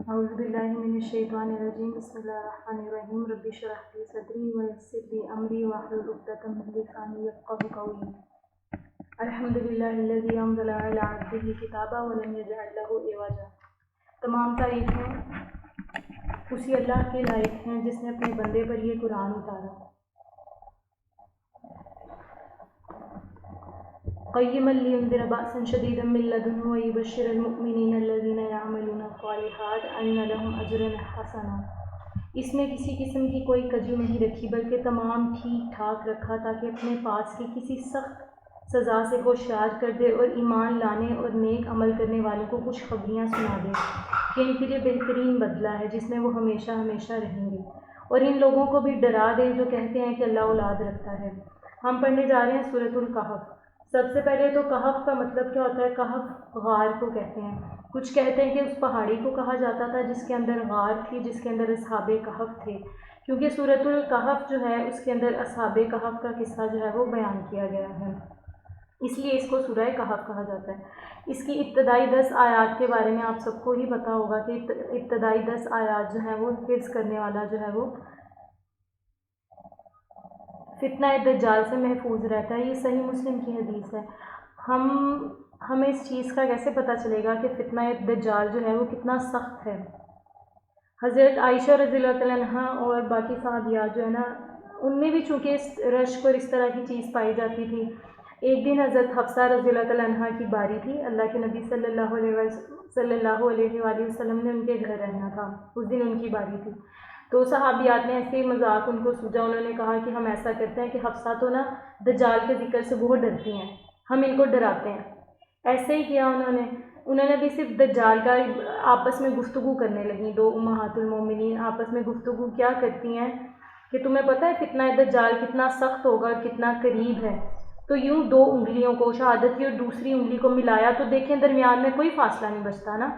اعوذ باللہ من الشیطان الرجیم بسم اللہ الرحمن الرحیم رب اشرح لی صدری ویسر لی امری واحلل عقدۃ من لسانی یفقهوا قولی الحمد للہ الذی انزل علی عبدہ کتابا ولم یجعل له عوجا۔ تمام تعریفیں اسی اللہ کے لائق ہیں جس نے اپنے بندے پر یہ قرآن اتارا، قیما لینذر بأسا شدیدا من لدنہ ویبشر المؤمنین الذین یعملون الصالحات ان لهم اجرا حسنا۔ اس میں کسی قسم کی کوئی کجی نہیں رکھی بلکہ تمام ٹھیک ٹھاک رکھا تاکہ اپنے پاس کی کسی سخت سزا سے ہوشیار کر دے اور ایمان لانے اور نیک عمل کرنے والوں کو خوشخبریاں سنا دے کہ ان کے لیے بہترین بدلہ ہے جس میں وہ ہمیشہ ہمیشہ رہیں گے، اور ان لوگوں کو بھی ڈرا دے جو کہتے ہیں کہ اللہ اولاد رکھتا ہے۔ ہم پڑھنے جا رہے ہیں سورۃ الکہف۔ سب سے پہلے تو کہف کا مطلب کیا ہوتا ہے؟ کہف غار کو کہتے ہیں۔ کچھ کہتے ہیں کہ اس پہاڑی کو کہا جاتا تھا جس کے اندر غار تھی، جس کے اندر اصحاب کہف تھے، کیونکہ سورۃ الکہف جو ہے اس کے اندر اصحاب کہف کا قصہ جو ہے وہ بیان کیا گیا ہے، اس لیے اس کو سورہ کہف کہا جاتا ہے۔ اس کی ابتدائی 10 آیات کے بارے میں آپ سب کو ہی پتہ ہوگا کہ ابتدائی 10 آیات جو ہیں وہ حفظ کرنے والا جو ہے وہ فتنہ دجال سے محفوظ رہتا ہے۔ یہ صحیح مسلم کی حدیث ہے۔ ہمیں اس چیز کا کیسے پتہ چلے گا کہ فتنہ دجال جو ہے وہ کتنا سخت ہے؟ حضرت عائشہ رضی اللہ تعالیٰ عنہ اور باقی صحابیات جو ہے نا، ان میں بھی چونکہ اس رشک اور اس طرح کی چیز پائی جاتی تھی۔ ایک دن حضرت حفصہ رضی اللہ تعالیٰ عنہ کی باری تھی، اللہ کے نبی صلی اللہ علیہ وآلہ وسلم نے ان کے گھر رہنا تھا، اس دن ان کی باری تھی۔ تو صحابیات نے ایسے مذاق ان کو سوجا، انہوں نے کہا کہ ہم ایسا کرتے ہیں کہ حفصہ تو نا دجال کے ذکر سے بہت ڈرتی ہیں، ہم ان کو ڈراتے ہیں۔ ایسے ہی کیا انہوں نے بھی صرف دجال کا آپس میں گفتگو کرنے لگیں۔ دو امہات المومنین آپس میں گفتگو کیا کرتی ہیں کہ تمہیں پتہ ہے فتنہ دجال کتنا سخت ہوگا اور کتنا قریب ہے؟ تو یوں 2 انگلیوں کو، شہادت کی اور دوسری انگلی کو ملایا تو دیکھیں درمیان میں کوئی فاصلہ نہیں بچتا نا۔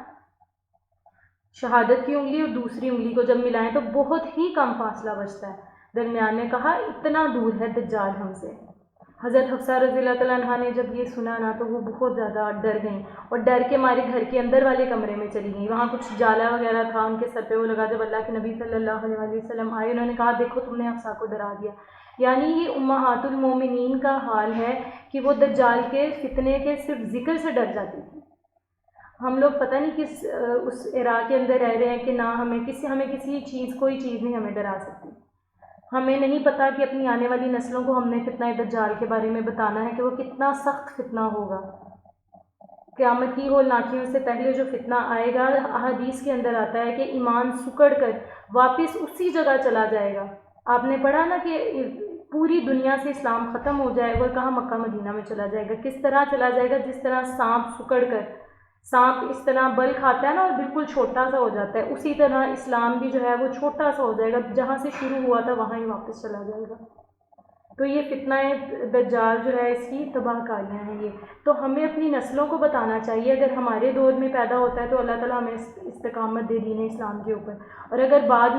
شہادت کی انگلی اور دوسری انگلی کو جب ملائیں تو بہت ہی کم فاصلہ بچتا ہے درمیان میں، کہا اتنا دور ہے دجال ہم سے۔ حضرت حفصہ رضی اللہ تعالیٰ عنہ نے جب یہ سنا نا تو وہ بہت زیادہ ڈر گئیں اور ڈر کے مارے گھر کے اندر والے کمرے میں چلی گئیں۔ وہاں کچھ جالا وغیرہ تھا ان کے سر پہ، وہ لگا۔ جب اللہ کے نبی صلی اللہ علیہ وآلہ وسلم آئے، انہوں نے کہا دیکھو تم نے حفصہ کو ڈرا دیا۔ یعنی یہ امہات المومنین کا حال ہے کہ وہ دجال کے فتنے کے صرف ذکر سے ڈر جاتی تھی۔ ہم لوگ پتہ نہیں کس اس عراق کے اندر رہ رہے ہیں کہ نہ ہمیں کسی چیز، کوئی چیز نہیں ہمیں ڈرا سکتی۔ ہمیں نہیں پتہ کہ اپنی آنے والی نسلوں کو ہم نے فتنہ دجال کے بارے میں بتانا ہے کہ وہ کتنا سخت فتنہ ہوگا۔ قیامت کی ہول ناکیوں سے پہلے جو فتنہ آئے گا، احادیث کے اندر آتا ہے کہ ایمان سکڑ کر واپس اسی جگہ چلا جائے گا۔ آپ نے پڑھا نا کہ پوری دنیا سے اسلام ختم ہو جائے گا، کہاں مکہ مدینہ میں چلا جائے گا۔ کس طرح چلا جائے گا؟ جس طرح سانپ سکڑ کر، سانپ اس طرح بل کھاتا ہے نا اور بالکل چھوٹا سا ہو جاتا ہے، اسی طرح اسلام بھی جو ہے وہ چھوٹا سا ہو جائے گا، جہاں سے شروع ہوا تھا وہاں ہی واپس چلا جائے گا۔ تو یہ فتنہ دجال جو ہے اس کی تباہ کاریاں ہیں یہ۔ تو ہمیں اپنی نسلوں کو بتانا چاہیے، اگر ہمارے دور میں پیدا ہوتا ہے تو اللہ تعالیٰ ہمیں استقامت دے دین اسلام کے اوپر، اور اگر بعد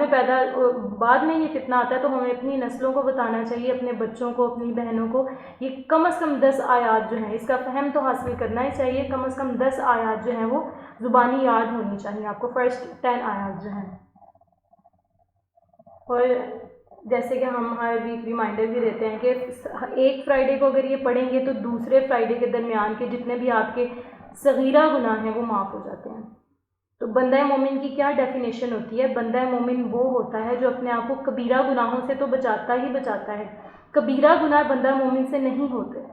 میں یہ فتنہ آتا ہے تو ہمیں اپنی نسلوں کو بتانا چاہیے، اپنے بچوں کو، اپنی بہنوں کو۔ یہ کم از کم 10 آیات جو ہیں اس کا فہم تو حاصل کرنا ہی چاہیے، کم از کم 10 آیات جو ہیں وہ زبانی یاد ہونی چاہیے آپ کو، فرسٹ 10 آیات جو ہیں۔ اور جیسے کہ ہم ہر ویک ریمائنڈر بھی دیتے ہیں کہ ایک فرائیڈے کو اگر یہ پڑھیں گے تو دوسرے فرائیڈے کے درمیان کے جتنے بھی آپ کے صغیرہ گناہ ہیں وہ معاف ہو جاتے ہیں۔ تو بندہ مومن کی کیا ڈیفینیشن ہوتی ہے؟ بندہ مومن وہ ہوتا ہے جو اپنے آپ کو کبیرہ گناہوں سے تو بچاتا ہی بچاتا ہے، کبیرہ گناہ بندہ مومن سے نہیں ہوتے،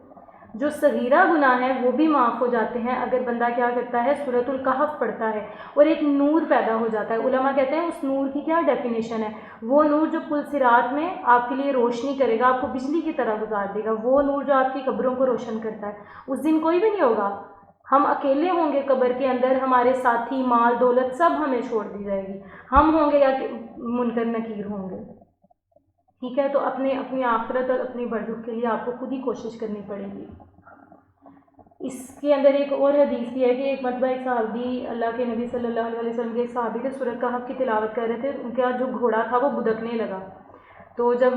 جو صغیرہ گناہ ہیں وہ بھی معاف ہو جاتے ہیں اگر بندہ کیا کرتا ہے؟ سورۃ الکہف پڑھتا ہے، اور ایک نور پیدا ہو جاتا ہے۔ علماء کہتے ہیں اس نور کی کیا ڈیفینیشن ہے؟ وہ نور جو پل صراط میں آپ کے لیے روشنی کرے گا، آپ کو بجلی کی طرح گزار دے گا، وہ نور جو آپ کی قبروں کو روشن کرتا ہے۔ اس دن کوئی بھی نہیں ہوگا، ہم اکیلے ہوں گے قبر کے اندر، ہمارے ساتھی، مال دولت سب ہمیں چھوڑ دی جائے گی، ہم ہوں گے یا کہ منکر نکیر ہوں گے۔ ٹھیک ہے، تو اپنی آخرت اور اپنی برزخ کے لیے آپ کو خود ہی کوشش کرنی پڑے گی۔ اس کے اندر ایک اور حدیث بھی ہے کہ ایک مرتبہ ایک صحابی، اللہ کے نبی صلی اللہ علیہ وسلم کے ایک صحابی تھے، سورۃ کہف کی تلاوت کر رہے تھے، ان کا جو گھوڑا تھا وہ بدکنے لگا۔ تو جب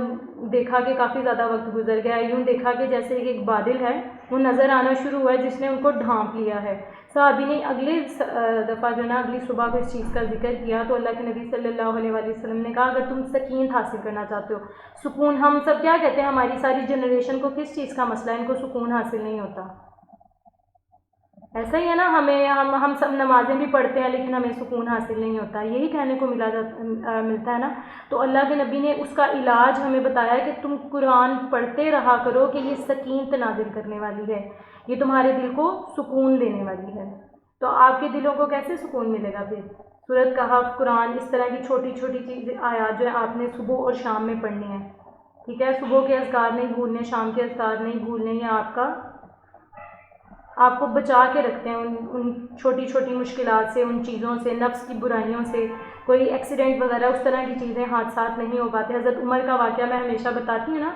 دیکھا کہ کافی زیادہ وقت گزر گیا، یوں دیکھا کہ جیسے ایک بادل ہے وہ نظر آنا شروع ہوا ہے جس نے ان کو ڈھانپ لیا ہے۔ صحابی نے اگلے دفعہ جو ہے نا اگلی صبح کو اس چیز کا ذکر کیا تو اللہ کے نبی صلی اللہ علیہ وآلہ وسلم نے کہا اگر تم سکینت حاصل کرنا چاہتے ہو، سکون، ہم سب کیا کہتے ہیں ہماری ساری جنریشن کو کس چیز کا مسئلہ ہے، ان کو سکون حاصل نہیں ہوتا، ایسا ہی ہے نا، ہم سب نمازیں بھی پڑھتے ہیں لیکن ہمیں سکون حاصل نہیں ہوتا، یہی کہنے کو ملتا ہے نا۔ تو اللہ کے نبی نے اس کا علاج ہمیں بتایا کہ تم قرآن پڑھتے رہا کرو کہ یہ سکینت نازل کرنے والی ہے، یہ تمہارے دل کو سکون دینے والی ہے۔ تو آپ کے دلوں کو کیسے سکون ملے گا پھر؟ سورۃ کہف، قرآن، اس طرح کی چھوٹی چھوٹی چیزیں آیات جو ہے آپ نے صبح اور شام میں پڑھنی ہے، ٹھیک ہے، صبح کے اذکار نہیں بھولنے، شام کے اذکار نہیں بھولنے، یہ آپ کو بچا کے رکھتے ہیں ان چھوٹی چھوٹی مشکلات سے، ان چیزوں سے، نفس کی برائیوں سے، کوئی ایکسیڈنٹ وغیرہ اس طرح کی چیزیں، حادثات نہیں ہو پاتے۔ حضرت عمر کا واقعہ میں ہمیشہ بتاتی ہوں نا،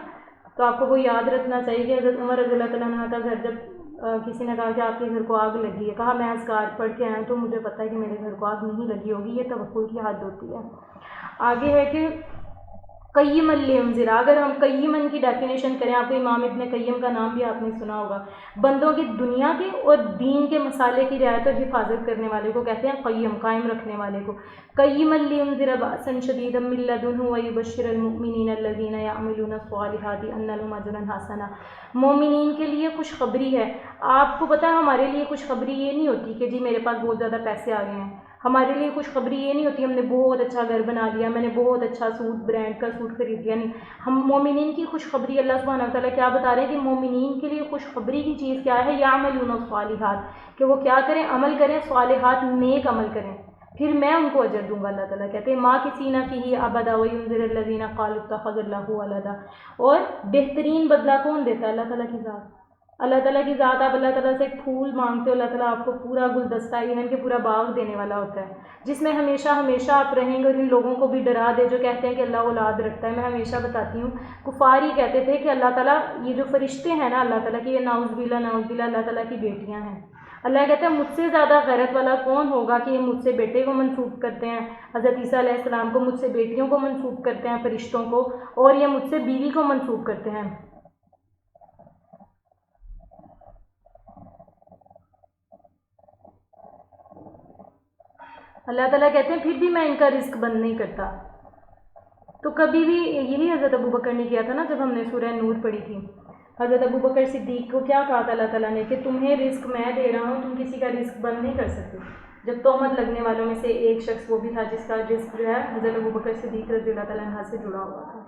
تو آپ کو وہ یاد رکھنا چاہیے کہ حضرت عمر رضی اللہ تعالیٰ عنہ کا گھر جب کسی نے کہا کہ آپ کے گھر کو آگ لگی ہے، کہا میں اذکار پڑھ کے آیا تو مجھے پتہ ہے کہ میرے گھر کو آگ نہیں لگی ہوگی، یہ توکل کی حد ہوتی ہے۔ آگے ہے کہ قیما لینذر، اگر ہم قیمن کی ڈیفینیشن کریں، آپ کو امام ابن قیم کا نام بھی آپ نے سنا ہوگا، بندوں کی دنیا کے اور دین کے مسالے کی رعایت اور حفاظت کرنے والے کو کہتے ہیں قیم، قائم رکھنے والے کو۔ قیما لینذر بأسا شدیدا من لدنہ ویبشر المؤمنین الذین یعملون الصالحات ان لهم اجرا حسنا، مومنین کے لیے خوشخبری ہے۔ آپ کو پتہ ہے ہمارے لیے خوشخبری یہ نہیں ہوتی کہ جی میرے پاس بہت زیادہ پیسے آ گئے ہیں، ہمارے لیے خوشخبری یہ نہیں ہوتی ہم نے بہت اچھا گھر بنا لیا، میں نے بہت اچھا سوٹ، برانڈ کا سوٹ خرید لیا، نہیں، ہم مومنین کی خوشخبری اللہ سبحانہ وتعالیٰ کیا بتا رہے ہیں کہ مومنین کے لیے خوشخبری کی چیز کیا ہے، یعملون الصالحات، کہ وہ کیا کریں، عمل کریں، صالحات، نیک عمل کریں، پھر میں ان کو اجر دوں گا۔ اللہ تعالیٰ کہتے ہیں ماکثین فیہ ابدا وینذر الذین قالوا اتخذ اللہ ولدا، اور بہترین بدلہ کون دیتا ہے؟ اللہ تعالیٰ کی ذات، اللہ تعالیٰ کی ذات۔ آپ اللہ تعالیٰ سے ایک پھول مانگتے ہو، اللہ تعالیٰ آپ کو پورا گلدستہ، ایون کہ پورا باغ دینے والا ہوتا ہے، جس میں ہمیشہ ہمیشہ آپ رہیں گے، اور ان لوگوں کو بھی ڈرا دے جو کہتے ہیں کہ اللہ اولاد رکھتا ہے۔ میں ہمیشہ بتاتی ہوں، کفار ہی کہتے تھے کہ اللہ تعالیٰ، یہ جو فرشتے ہیں نا اللہ تعالیٰ کی، یہ نعوذ باللہ نعوذ باللہ اللہ تعالیٰ کی بیٹیاں ہیں۔ اللہ کہتے ہیں مجھ سے زیادہ غیرت والا کون ہوگا کہ یہ مجھ سے بیٹے کو منسوب کرتے ہیں، حضرت عیسیٰ علیہ السلام کو مجھ سے بیٹیوں کو منسوب کرتے ہیں، فرشتوں کو، اور یہ مجھ سے بیوی کو منسوب کرتے ہیں۔ اللہ تعالیٰ کہتے ہیں پھر بھی میں ان کا رزق بند نہیں کرتا۔ تو کبھی بھی یہی حضرت ابوبکر نے کیا تھا نا، جب ہم نے سورہ نور پڑھی تھی، حضرت ابوبکر صدیق کو کیا کہا تھا اللہ تعالیٰ نے کہ تمہیں رزق میں دے رہا ہوں، تم کسی کا رزق بند نہیں کر سکتے۔ جب تہمت لگنے والوں میں سے ایک شخص وہ بھی تھا جس کا رزق جو ہے حضرت ابوبکر صدیق رضی اللہ تعالیٰ عنہ سے جڑا ہوا تھا۔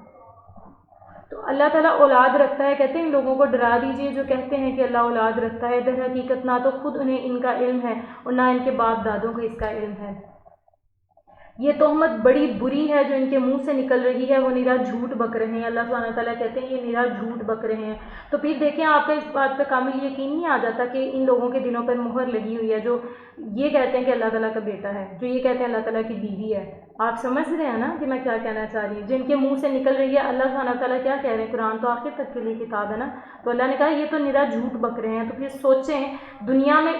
تو اللہ تعالیٰ اولاد رکھتا ہے، کہتے ہیں ان لوگوں کو ڈرا دیجئے جو کہتے ہیں کہ اللہ اولاد رکھتا ہے، در حقیقت نہ تو خود انہیں ان کا علم ہے اور نہ ان کے باپ دادوں کو اس کا علم ہے۔ یہ تہمت بڑی بری ہے جو ان کے منہ سے نکل رہی ہے، وہ نرا جھوٹ بک رہے ہیں۔ اللہ سبحانہ تعالیٰ کہتے ہیں یہ نرا جھوٹ بک رہے ہیں۔ تو پھر دیکھیں آپ کا اس بات پہ کامل یقین نہیں آ جاتا کہ ان لوگوں کے دلوں پر مہر لگی ہوئی ہے جو یہ کہتے ہیں کہ اللہ تعالیٰ کا بیٹا ہے، جو یہ کہتے ہیں اللہ تعالیٰ کی بیوی ہے۔ آپ سمجھ رہے ہیں نا کہ میں کیا کہنا چاہ رہی ہوں؟ جن کے منہ سے نکل رہی ہے، اللہ سبحانہ تعالیٰ کیا کہہ رہے ہیں؟ قرآن تو آخر تک کے لیے کتاب ہے نا، تو اللہ نے کہا یہ تو نرا جھوٹ بک رہے ہیں۔ تو پھر سوچیں دنیا میں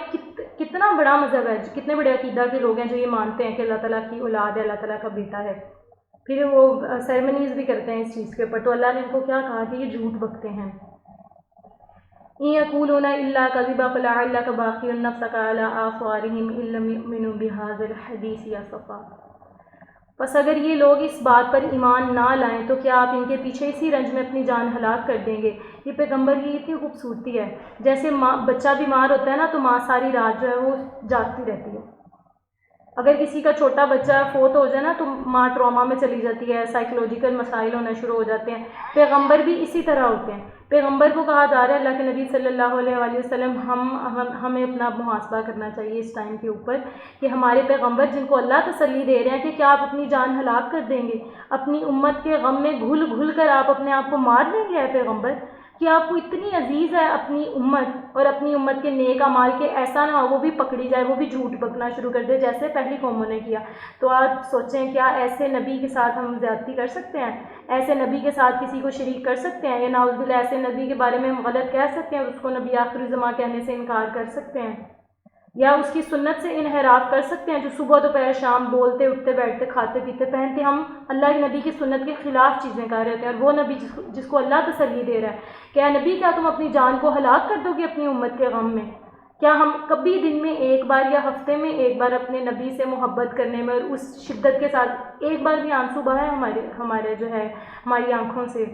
کتنا بڑا مذہب ہے، کتنے بڑے عقیدہ کے لوگ ہیں جو یہ مانتے ہیں کہ اللہ تعالیٰ کی اولاد ہے، اللہ تعالیٰ کا بیٹا ہے، پھر وہ سیرمنیز بھی کرتے ہیں اس چیز کے اوپر۔ تو اللہ نے ان کو کیا کہا کہ یہ جھوٹ بکتے ہیں۔ إِن يَقُولُونَ إِلَّا كَذِبًا فَلَعَلَّكَ بَاخِعٌ نَفْسَكَ عَلَىٰ آثَارِهِمْ إِن لَّمْ يُؤْمِنُوا بِهَٰذَا الْحَدِيثِ أَسَفًا، پس اگر یہ لوگ اس بات پر ایمان نہ لائیں تو کیا آپ ان کے پیچھے اسی رنج میں اپنی جان ہلاک کر دیں گے؟ یہ پیغمبر کی اتنی خوبصورتی ہے، جیسے ماں بچہ بیمار ہوتا ہے نا تو ماں ساری رات جو ہے وہ جاگتی رہتی ہے۔ اگر کسی کا چھوٹا بچہ فوت ہو جائے نا تو ماں ٹراما میں چلی جاتی ہے، سائیکولوجیکل مسائل ہونا شروع ہو جاتے ہیں۔ پیغمبر بھی اسی طرح ہوتے ہیں۔ پیغمبر کو کہا جا رہا ہے، اللہ کے نبی صلی اللہ علیہ وآلہ وسلم، ہمیں اپنا محاسبہ کرنا چاہیے اس ٹائم کے اوپر کہ ہمارے پیغمبر جن کو اللہ تسلی دے رہے ہیں کہ کیا آپ اپنی جان ہلاک کر دیں گے، اپنی امت کے غم میں گھل گھل کر آپ اپنے آپ کو مار دیں گے؟ اے پیغمبر، کہ آپ کو اتنی عزیز ہے اپنی امت اور اپنی امت کے نیک اعمال کے، ایسا نہ ہو وہ بھی پکڑی جائے، وہ بھی جھوٹ بکنا شروع کر دے جیسے پہلی قوموں نے کیا۔ تو آپ سوچیں کیا ایسے نبی کے ساتھ ہم زیادتی کر سکتے ہیں؟ ایسے نبی کے ساتھ کسی کو شریک کر سکتے ہیں؟ یا نعوذ باللہ ایسے نبی کے بارے میں ہم غلط کہہ سکتے ہیں اور اس کو نبی آخر الزماں کہنے سے انکار کر سکتے ہیں؟ یا اس کی سنت سے انحراف کر سکتے ہیں جو صبح دوپہر شام بولتے اٹھتے بیٹھتے کھاتے پیتے پہنتے، ہم اللہ کے نبی کی سنت کے خلاف چیزیں کر رہے ہوتے ہیں، اور وہ نبی جس کو اللہ تسلی دے رہا ہے کہ اے نبی کیا تم اپنی جان کو ہلاک کر دو گے اپنی امت کے غم میں؟ کیا ہم کبھی دن میں ایک بار یا ہفتے میں ایک بار اپنے نبی سے محبت کرنے میں اور اس شدت کے ساتھ ایک بار بھی آنسو بہائے ہمارے جو ہے ہماری آنکھوں سے؟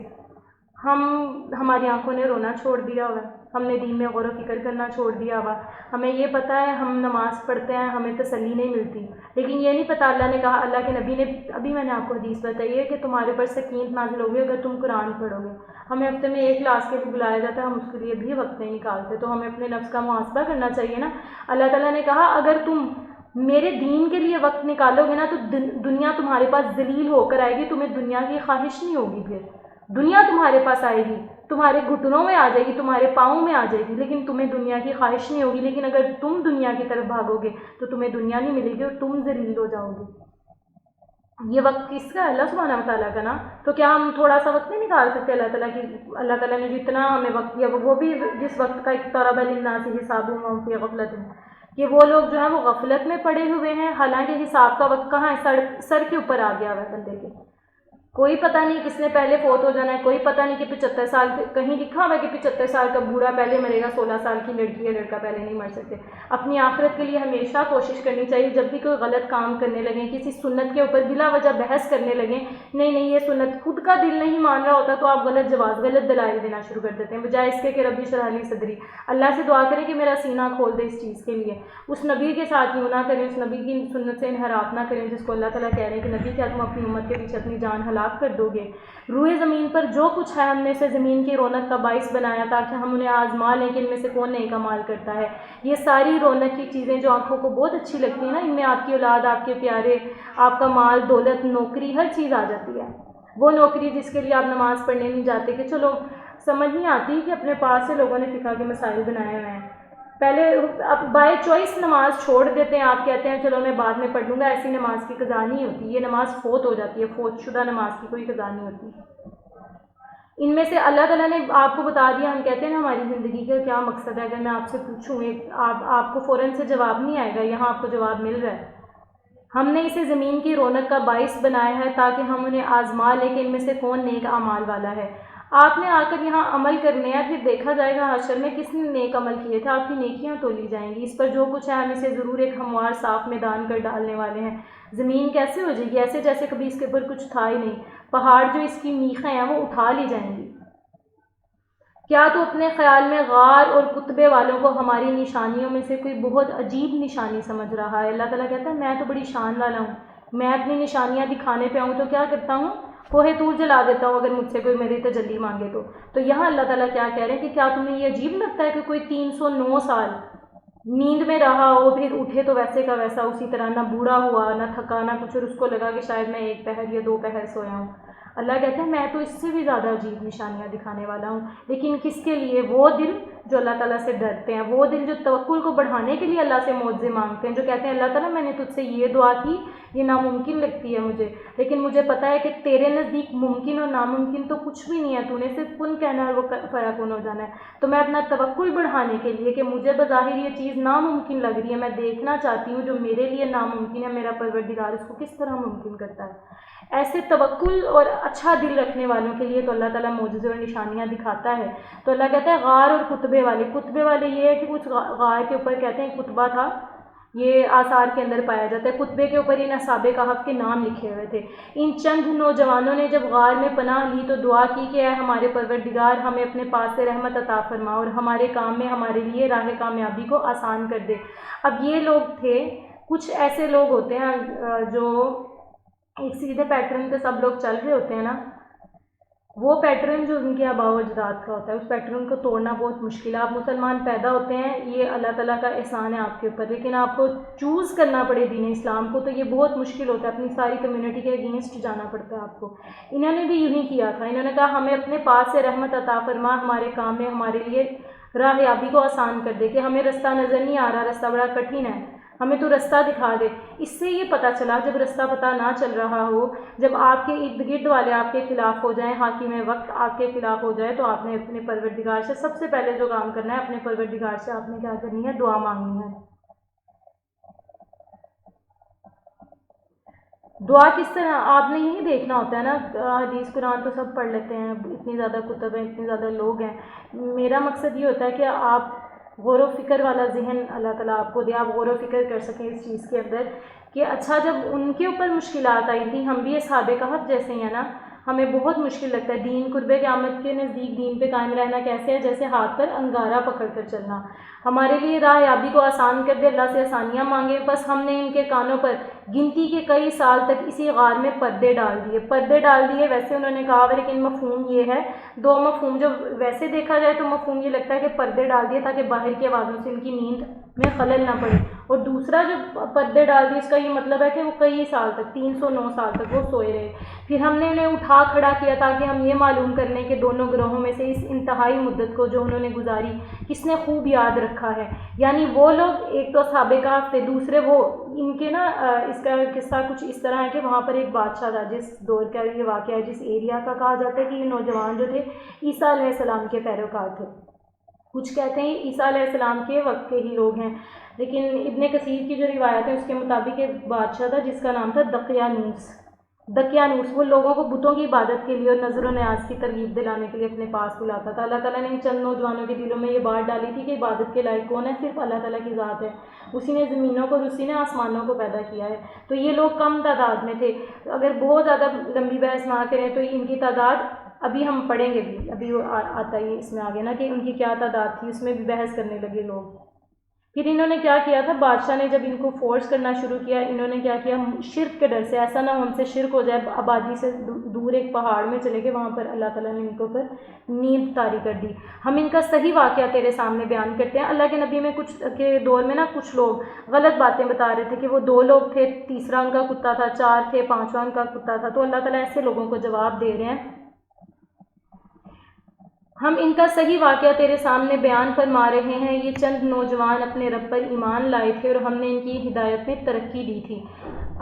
ہماری آنکھوں نے رونا چھوڑ دیا ہوا ہے، ہم نے دین میں غور و فکر کرنا چھوڑ دیا ہوا، ہمیں یہ پتہ ہے ہم نماز پڑھتے ہیں ہمیں تسلی نہیں ملتی، لیکن یہ نہیں پتہ اللہ نے کہا، اللہ کے نبی نے ابھی میں نے آپ کو حدیث بتائی ہے کہ تمہارے اوپر سکینت نازل ہوگی اگر تم قرآن پڑھو گے۔ ہمیں ہفتے میں ایک کلاس کے لیے بلایا جاتا ہے، ہم اس کے لیے بھی وقت نہیں نکالتے، تو ہمیں اپنے نفس کا محاسبہ کرنا چاہیے نا۔ اللہ تعالیٰ نے کہا اگر تم میرے دین کے لیے وقت نکالو گے نا تو دنیا تمہارے پاس ذلیل ہو کر آئے گی، تمہیں دنیا کی خواہش نہیں ہوگی، پھر دنیا تمہارے پاس آئے گی، تمہارے گھٹنوں میں آ جائے گی، تمہارے پاؤں میں آ جائے گی، لیکن تمہیں دنیا کی خواہش نہیں ہوگی۔ لیکن اگر تم دنیا کی طرف بھاگو گے تو تمہیں دنیا نہیں ملے گی اور تم ذلیل ہو جاؤ گے۔ یہ وقت کس کا ہے؟ اللہ سبحانہ و تعالیٰ کا نا۔ تو کیا ہم تھوڑا سا وقت نہیں نکال سکتے اللہ تعالیٰ کی؟ اللہ تعالیٰ نے جتنا ہمیں وقت دیا وہ بھی جس وقت کا اقترب للناس حسابهم وهم فی غفلۃ، کہ وہ لوگ جو ہیں وہ غفلت میں پڑے ہوئے ہیں، حالانکہ حساب کا وقت کہاں ہے؟ سر کے اوپر آ گیا ہوا ہے بندے کے۔ کوئی پتہ نہیں کس نے پہلے فوت ہو جانا ہے، کوئی پتہ نہیں کہ 75 سال کہیں لکھا ہوا ہے کہ 75 سال کا بوڑھا پہلے مرے گا، 16 سال کی لڑکی یا لڑکا پہلے نہیں مر سکتے۔ اپنی آخرت کے لیے ہمیشہ کوشش کرنی چاہیے، جب بھی کوئی غلط کام کرنے لگیں، کسی سنت کے اوپر بلا وجہ بحث کرنے لگیں، نہیں یہ سنت، خود کا دل نہیں مان رہا ہوتا تو آپ غلط جواز، غلط دلائل دینا شروع کر دیتے ہیں، بجائے اس کے کہ ربی اشرح لی صدری۔ اللہ سے دعا کریں کہ میرا سینہ کھول دے اس چیز کے لیے، اس نبی کے ساتھ یوں نہ کریں، اس نبی کی سنت سے انحراف نہ کریں جس کو اللہ تعالیٰ کہہ رہے ہیں کہ نبی کیا تم اپنی امت کے پیچھے اپنی جان ہلاک کر دو گے؟ روئے زمین پر جو کچھ ہے ہم نے اسے زمین کی رونق کا باعث بنایا تاکہ ہم انہیں آزما لیں کہ ان میں سے کون نیک اعمال کرتا ہے۔ یہ ساری رونق کی چیزیں جو آنکھوں کو بہت اچھی لگتی ہیں نا، ان میں آپ کی اولاد، آپ کے پیارے، آپ کا مال، دولت، نوکری، ہر چیز آ جاتی ہے۔ وہ نوکری جس کے لیے آپ نماز پڑھنے نہیں جاتے، کہ چلو سمجھ نہیں آتی کہ اپنے پاس سے لوگوں نے فقہ کے مسائل بنائے ہوئے ہیں، پہلے اب بائی چوائس نماز چھوڑ دیتے ہیں، آپ کہتے ہیں چلو میں بعد میں پڑھ لوں گا، ایسی نماز کی قضا نہیں ہوتی، یہ نماز فوت ہو جاتی ہے، فوت شدہ نماز کی کوئی قضا نہیں ہوتی۔ ان میں سے اللہ تعالیٰ نے آپ کو بتا دیا، ہم کہتے ہیں نا ہماری زندگی کا کیا مقصد ہے، اگر میں آپ سے پوچھوں آپ کو فوراً سے جواب نہیں آئے گا، یہاں آپ کو جواب مل رہا ہے۔ ہم نے اسے زمین کی رونق کا باعث بنایا ہے تاکہ ہم انہیں آزما لیں کہ ان میں سے کون نیک اعمال والا ہے۔ آپ نے آ کر یہاں عمل کرنے ہیں، پھر دیکھا جائے گا حشر میں کس نے نیک عمل کیے تھے، آپ کی نیکیاں تولی جائیں گی، اس پر جو کچھ ہے ہم اسے ضرور ایک ہموار صاف میدان کر ڈالنے والے ہیں۔ زمین کیسے ہو جائے گی؟ ایسے جیسے کبھی اس کے اوپر کچھ تھا ہی نہیں، پہاڑ جو اس کی میخیں ہیں وہ اٹھا لی جائیں گی۔ کیا تو اپنے خیال میں غار اور کتبے والوں کو ہماری نشانیوں میں سے کوئی بہت عجیب نشانی سمجھ رہا ہے؟ اللہ تعالیٰ کہتا ہے میں تو بڑی شان والا ہوں، میں اپنی نشانیاں دکھانے پہ آؤں تو کیا کرتا ہوں؟ کوہ طور جلا دیتا ہوں اگر مجھ سے کوئی میری تجلی مانگے تو یہاں اللہ تعالیٰ کیا کہہ رہے ہیں کہ کیا تمہیں یہ عجیب لگتا ہے کہ کوئی 309 سال نیند میں رہا ہو، پھر اٹھے تو ویسے کا ویسا اسی طرح، نہ بوڑھا ہوا نہ تھکا نہ کچھ، اور اس کو لگا کہ شاید میں 1 پہر یا 2 پہر سویا ہوں؟ اللہ کہتے ہیں میں تو اس سے بھی زیادہ عجیب نشانیاں دکھانے والا ہوں، لیکن کس کے لیے؟ وہ دل جو اللہ تعالیٰ سے ڈرتے ہیں، وہ دل جو توکل کو بڑھانے کے لیے اللہ سے معجزے مانگتے ہیں، جو کہتے ہیں اللہ تعالیٰ میں نے تجھ سے یہ دعا کی، یہ ناممکن لگتی ہے مجھے، لیکن مجھے پتہ ہے کہ تیرے نزدیک ممکن اور ناممکن تو کچھ بھی نہیں ہے، تو نے صرف کن کہنا ہے اور وہ فیکون ہو جانا ہے۔ تو میں اپنا توکل بڑھانے کے لیے کہ مجھے بظاہر یہ چیز ناممکن لگ رہی ہے، میں دیکھنا چاہتی ہوں جو میرے لیے ناممکن ہے، میرا پروردگار اس کو کس طرح ممکن کرتا ہے۔ ایسے توکل اور اچھا دل رکھنے والوں کے لیے تو اللہ تعالیٰ معجزے اور نشانیاں دکھاتا ہے۔ تو اللہ کہتا ہے غار اور کتبے والے یہ ہے کہ کچھ غار کے اوپر کہتے ہیں کتبہ تھا، یہ آثار کے اندر پایا جاتا ہے، کتبے کے اوپر ان اصحاب کہف کے نام لکھے ہوئے تھے۔ ان چند نوجوانوں نے جب غار میں پناہ لی تو دعا کی کہ اے ہمارے پروردگار ہمیں اپنے پاس سے رحمت عطا فرما اور ہمارے کام میں ہمارے لیے راہ کامیابی کو آسان کر دے۔ اب یہ لوگ تھے، کچھ ایسے لوگ ہوتے ہیں جو ایک سیدھے پیٹرن پہ سب لوگ چل رہے ہوتے ہیں نا، وہ پیٹرن جو ان کے آباء و اجداد کا ہوتا ہے، اس پیٹرن کو توڑنا بہت مشکل ہے۔ آپ مسلمان پیدا ہوتے ہیں، یہ اللہ تعالیٰ کا احسان ہے آپ کے اوپر، لیکن آپ کو چوز کرنا پڑے دین اسلام کو تو یہ بہت مشکل ہوتا ہے، اپنی ساری کمیونٹی کے اگینسٹ جانا پڑتا ہے آپ کو۔ انہوں نے بھی یوں ہی کیا تھا، انہوں نے کہا ہمیں اپنے پاس سے رحمت عطا فرما، ہمارے کام میں ہمارے لیے راہیابی کو آسان کر دے، کہ ہمیں رستہ نظر نہیں آ رہا، رستہ بڑا کٹھن ہے، ہمیں تو رستہ دکھا دے۔ اس سے یہ پتہ چلا جب رستہ پتہ نہ چل رہا ہو، جب آپ کے ارد گرد والے آپ کے خلاف ہو جائیں، حاکم وقت آپ کے خلاف ہو جائے، تو آپ نے اپنے پروردگار سے سب سے پہلے جو کام کرنا ہے، اپنے پروردگار سے آپ نے کیا کرنی ہے؟ دعا مانگنی ہے۔ دعا کس طرح آپ نے یہی دیکھنا ہوتا ہے نا، حدیث قرآن تو سب پڑھ لیتے ہیں، اتنی زیادہ کتب ہیں، اتنے زیادہ لوگ ہیں، میرا مقصد یہ ہوتا ہے کہ آپ غور و فکر والا ذہن اللہ تعالیٰ آپ کو دے، آپ غور و فکر کر سکیں اس چیز کے اندر کہ اچھا جب ان کے اوپر مشکلات آئی تھیں، ہم بھی اصحاب کہف جیسے ہیں نا، ہمیں بہت مشکل لگتا ہے دین قرب قیامت کے نزدیک دین پہ قائم رہنا کیسے ہے، جیسے ہاتھ پر انگارہ پکڑ کر چلنا۔ ہمارے لیے راہ یابی کو آسان کر دے، اللہ سے آسانیاں مانگے، بس ہم نے ان کے کانوں پر گنتی کے کئی سال تک اسی غار میں پردے ڈال دیے۔ ویسے انہوں نے کہا لیکن مفہوم یہ ہے، دو مفہوم، جو ویسے دیکھا جائے تو مفہوم یہ لگتا ہے کہ پردے ڈال دیے تاکہ باہر کی آوازوں سے ان کی نیند میں خلل نہ پڑے، اور دوسرا جو پردے ڈال دیے اس کا یہ مطلب ہے کہ وہ کئی سال تک 309 سال تک وہ سوئے رہے۔ پھر ہم نے انہیں اٹھا کھڑا کیا تاکہ ہم یہ معلوم کر لیں کہ دونوں گروہوں میں سے اس انتہائی مدت کو جو انہوں نے گزاری کس نے خوب یاد رکھا ہے۔ یعنی وہ لوگ، ایک تو اصحاب کہف تھے، دوسرے وہ ان کے نا اس کا قصہ کچھ اس طرح ہے کہ وہاں پر ایک بادشاہ تھا، جس دور کا یہ واقعہ ہے، جس ایریا کا کہا جاتا ہے کہ یہ نوجوان جو تھے عیسیٰ علیہ السلام کے پیروکار تھے، کچھ کہتے ہیں عیسیٰ علیہ السلام کے وقت کے ہی لوگ ہیں، لیکن ابن کثیر کی جو روایت ہے اس کے مطابق ایک بادشاہ تھا جس کا نام تھا دقیانوس۔ وہ لوگوں کو بتوں کی عبادت کے لیے اور نظر و نیاز کی ترغیب دلانے کے لیے اپنے پاس بلاتا تھا۔ اللہ تعالیٰ نے ان چند نوجوانوں کے دلوں میں یہ بات ڈالی تھی کہ عبادت کے لائق کون ہے، صرف اللہ تعالیٰ کی ذات ہے، اسی نے زمینوں کو اور اسی نے آسمانوں کو پیدا کیا ہے۔ تو یہ لوگ کم تعداد میں تھے، اگر بہت زیادہ لمبی بحث نہ کریں تو ان کی تعداد ابھی ہم پڑھیں گے بھی، ابھی وہ آتا ہی اس میں آگے نا کہ ان کی کیا تعداد تھی، اس میں بھی بحث کرنے لگے لوگ۔ پھر انہوں نے کیا کیا تھا، بادشاہ نے جب ان کو فورس کرنا شروع کیا، انہوں نے کیا کیا، شرک کے ڈر سے، ایسا نہ ہو ان سے شرک ہو جائے، آبادی سے دور ایک پہاڑ میں چلے گئے، وہاں پر اللہ تعالیٰ نے ان کے اوپر نیند طاری کر دی۔ ہم ان کا صحیح واقعہ تیرے سامنے بیان کرتے ہیں۔ اللہ کے نبی میں کچھ کے دور میں نا کچھ لوگ غلط باتیں بتا رہے تھے کہ وہ 2 لوگ تھے، تیسرا ان کا کتا تھا، 4 تھے، 5واں ان کا کتا تھا، تو اللہ تعالیٰ ایسے لوگوں کو جواب دے رہے ہیں، ہم ان کا صحیح واقعہ تیرے سامنے بیان فرما رہے ہیں، یہ چند نوجوان اپنے رب پر ایمان لائے تھے اور ہم نے ان کی ہدایت میں ترقی دی تھی۔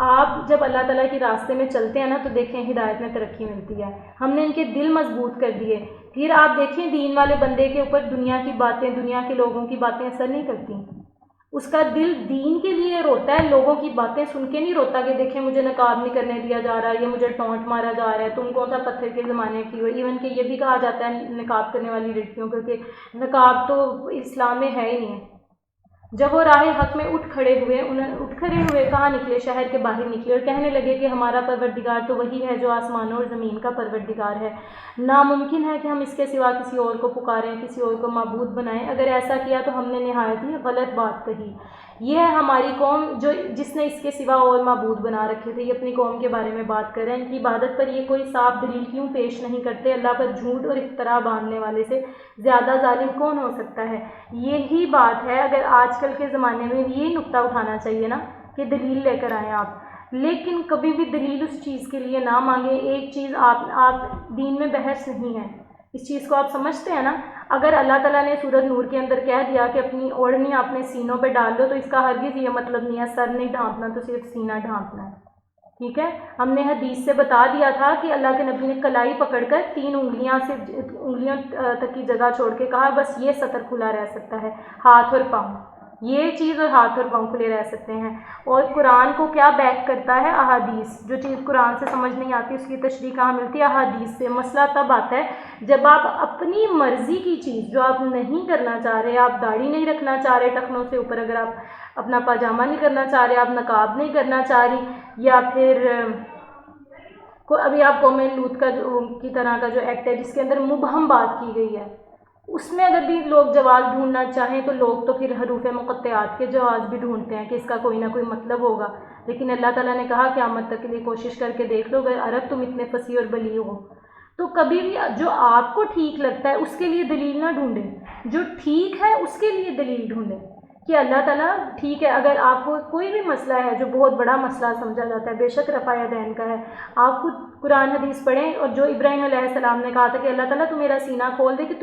آپ جب اللہ تعالیٰ کے راستے میں چلتے ہیں نا تو دیکھیں ہدایت میں ترقی ملتی ہے، ہم نے ان کے دل مضبوط کر دیے۔ پھر آپ دیکھیں دین والے بندے کے اوپر دنیا کی باتیں، دنیا کے لوگوں کی باتیں اثر نہیں کرتی، اس کا دل دین کے لیے روتا ہے، لوگوں کی باتیں سن کے نہیں روتا کہ دیکھیں مجھے نقاب نہیں کرنے دیا جا رہا ہے، یہ مجھے ٹونٹ مارا جا رہا ہے، تم کون سا پتھر کے زمانے کی ہو۔ ایون کہ یہ بھی کہا جاتا ہے نقاب کرنے والی لڑکیوں کو کہ نقاب تو اسلام میں ہے ہی نہیں ہے۔ جب وہ راہ حق میں اٹھ کھڑے ہوئے کہاں نکلے، شہر کے باہر نکلے اور کہنے لگے کہ ہمارا پروردگار تو وہی ہے جو آسمانوں اور زمین کا پروردگار ہے، ناممکن ہے کہ ہم اس کے سوا کسی اور کو پکاریں، کسی اور کو معبود بنائیں، اگر ایسا کیا تو ہم نے نہایت ہی غلط بات کہی۔ یہ ہے ہماری قوم جس نے اس کے سوا اور معبود بنا رکھے تھے۔ یہ اپنی قوم کے بارے میں بات کر رہے ہیں، ان کی عبادت پر یہ کوئی صاف دلیل کیوں پیش نہیں کرتے، اللہ پر جھوٹ اور افتراء باندھنے والے سے زیادہ ظالم کون ہو سکتا ہے۔ یہی بات ہے، اگر آج کل کے زمانے میں یہ نقطہ اٹھانا چاہیے نا کہ دلیل لے کر آئیں آپ، لیکن کبھی بھی دلیل اس چیز کے لیے نہ مانگیں۔ ایک چیز آپ دین میں بحث نہیں ہے، اس چیز کو آپ سمجھتے ہیں نا، اگر اللہ تعالیٰ نے سورۃ نور کے اندر کہہ دیا کہ اپنی اوڑھنی اپنے سینوں پہ ڈال دو، تو اس کا ہرگز یہ مطلب نہیں ہے سر نہیں ڈھانپنا تو صرف سینہ ڈھانپنا ہے، ٹھیک ہے۔ ہم نے حدیث سے بتا دیا تھا کہ اللہ کے نبی نے کلائی پکڑ کر 3 انگلیاں تک کی جگہ چھوڑ کے کہا بس یہ سطر کھلا رہ سکتا ہے، ہاتھ اور پاؤں، یہ چیز اور ہاتھ اور پاؤں کھلے رہ سکتے ہیں۔ اور قرآن کو کیا بیک کرتا ہے؟ احادیث۔ جو چیز قرآن سے سمجھ نہیں آتی اس کی تشریح کہاں ملتی ہے؟ احادیث سے۔ مسئلہ تب آتا ہے جب آپ اپنی مرضی کی چیز جو آپ نہیں کرنا چاہ رہے، آپ داڑھی نہیں رکھنا چاہ رہے ٹخنوں سے اوپر، اگر آپ اپنا پاجامہ نہیں کرنا چاہ رہے، آپ نقاب نہیں کرنا چاہ رہی، یا پھر ابھی آپ قوم لوط کی طرح کا جو ایکٹ ہے جس کے اندر مبہم بات کی گئی ہے، اس میں اگر بھی لوگ جواز ڈھونڈنا چاہیں تو لوگ تو پھر حروف مقطعات کے جواز بھی ڈھونڈتے ہیں کہ اس کا کوئی نہ کوئی مطلب ہوگا، لیکن اللہ تعالیٰ نے کہا قیامت تک کے لیے کوشش کر کے دیکھ لو، اگر عرب تم اتنے فصیح اور بلیغ ہو تو کبھی بھی جو آپ کو ٹھیک لگتا ہے اس کے لیے دلیل نہ ڈھونڈیں، جو ٹھیک ہے اس کے لیے دلیل ڈھونڈیں کہ اللہ تعالیٰ ٹھیک ہے۔ اگر آپ کو کوئی بھی مسئلہ ہے جو بہت بڑا مسئلہ سمجھا جاتا ہے، بے شک رفع یدین کا ہے، آپ خود قرآن حدیث پڑھیں، اور جو ابراہیم علیہ السلام نے کہا تھا کہ اللہ تعالیٰ تو میرا سینہ کھول دے کہ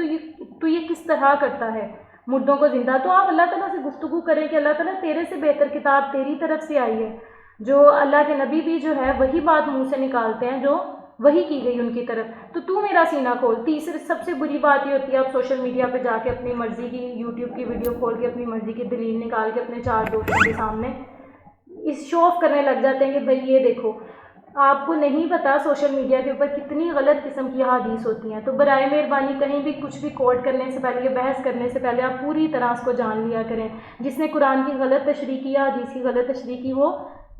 تو یہ کس طرح کرتا ہے مردوں کو زندہ، تو آپ اللہ تعالیٰ سے گفتگو کریں کہ اللہ تعالیٰ تیرے سے بہتر کتاب تیری طرف سے آئی ہے، جو اللہ کے نبی بھی جو ہے وہی بات منہ سے نکالتے ہیں جو وہی کی گئی ان کی طرف، تو میرا سینہ کھول۔ تیسری سب سے بری بات یہ ہوتی ہے آپ سوشل میڈیا پہ جا کے اپنی مرضی کی یوٹیوب کی ویڈیو کھول کے اپنی مرضی کی دلیل نکال کے اپنے 4 دوستوں کے سامنے اس شو آف کرنے لگ جاتے ہیں کہ بھئی یہ دیکھو۔ آپ کو نہیں پتہ سوشل میڈیا کے اوپر کتنی غلط قسم کی حدیث ہوتی ہیں، تو برائے مہربانی کہیں بھی کچھ بھی کوٹ کرنے سے پہلے یا بحث کرنے سے پہلے آپ پوری طرح اس کو جان لیا کریں۔ جس نے قرآن کی غلط تشریح کی یا حدیث کی غلط تشریح کی وہ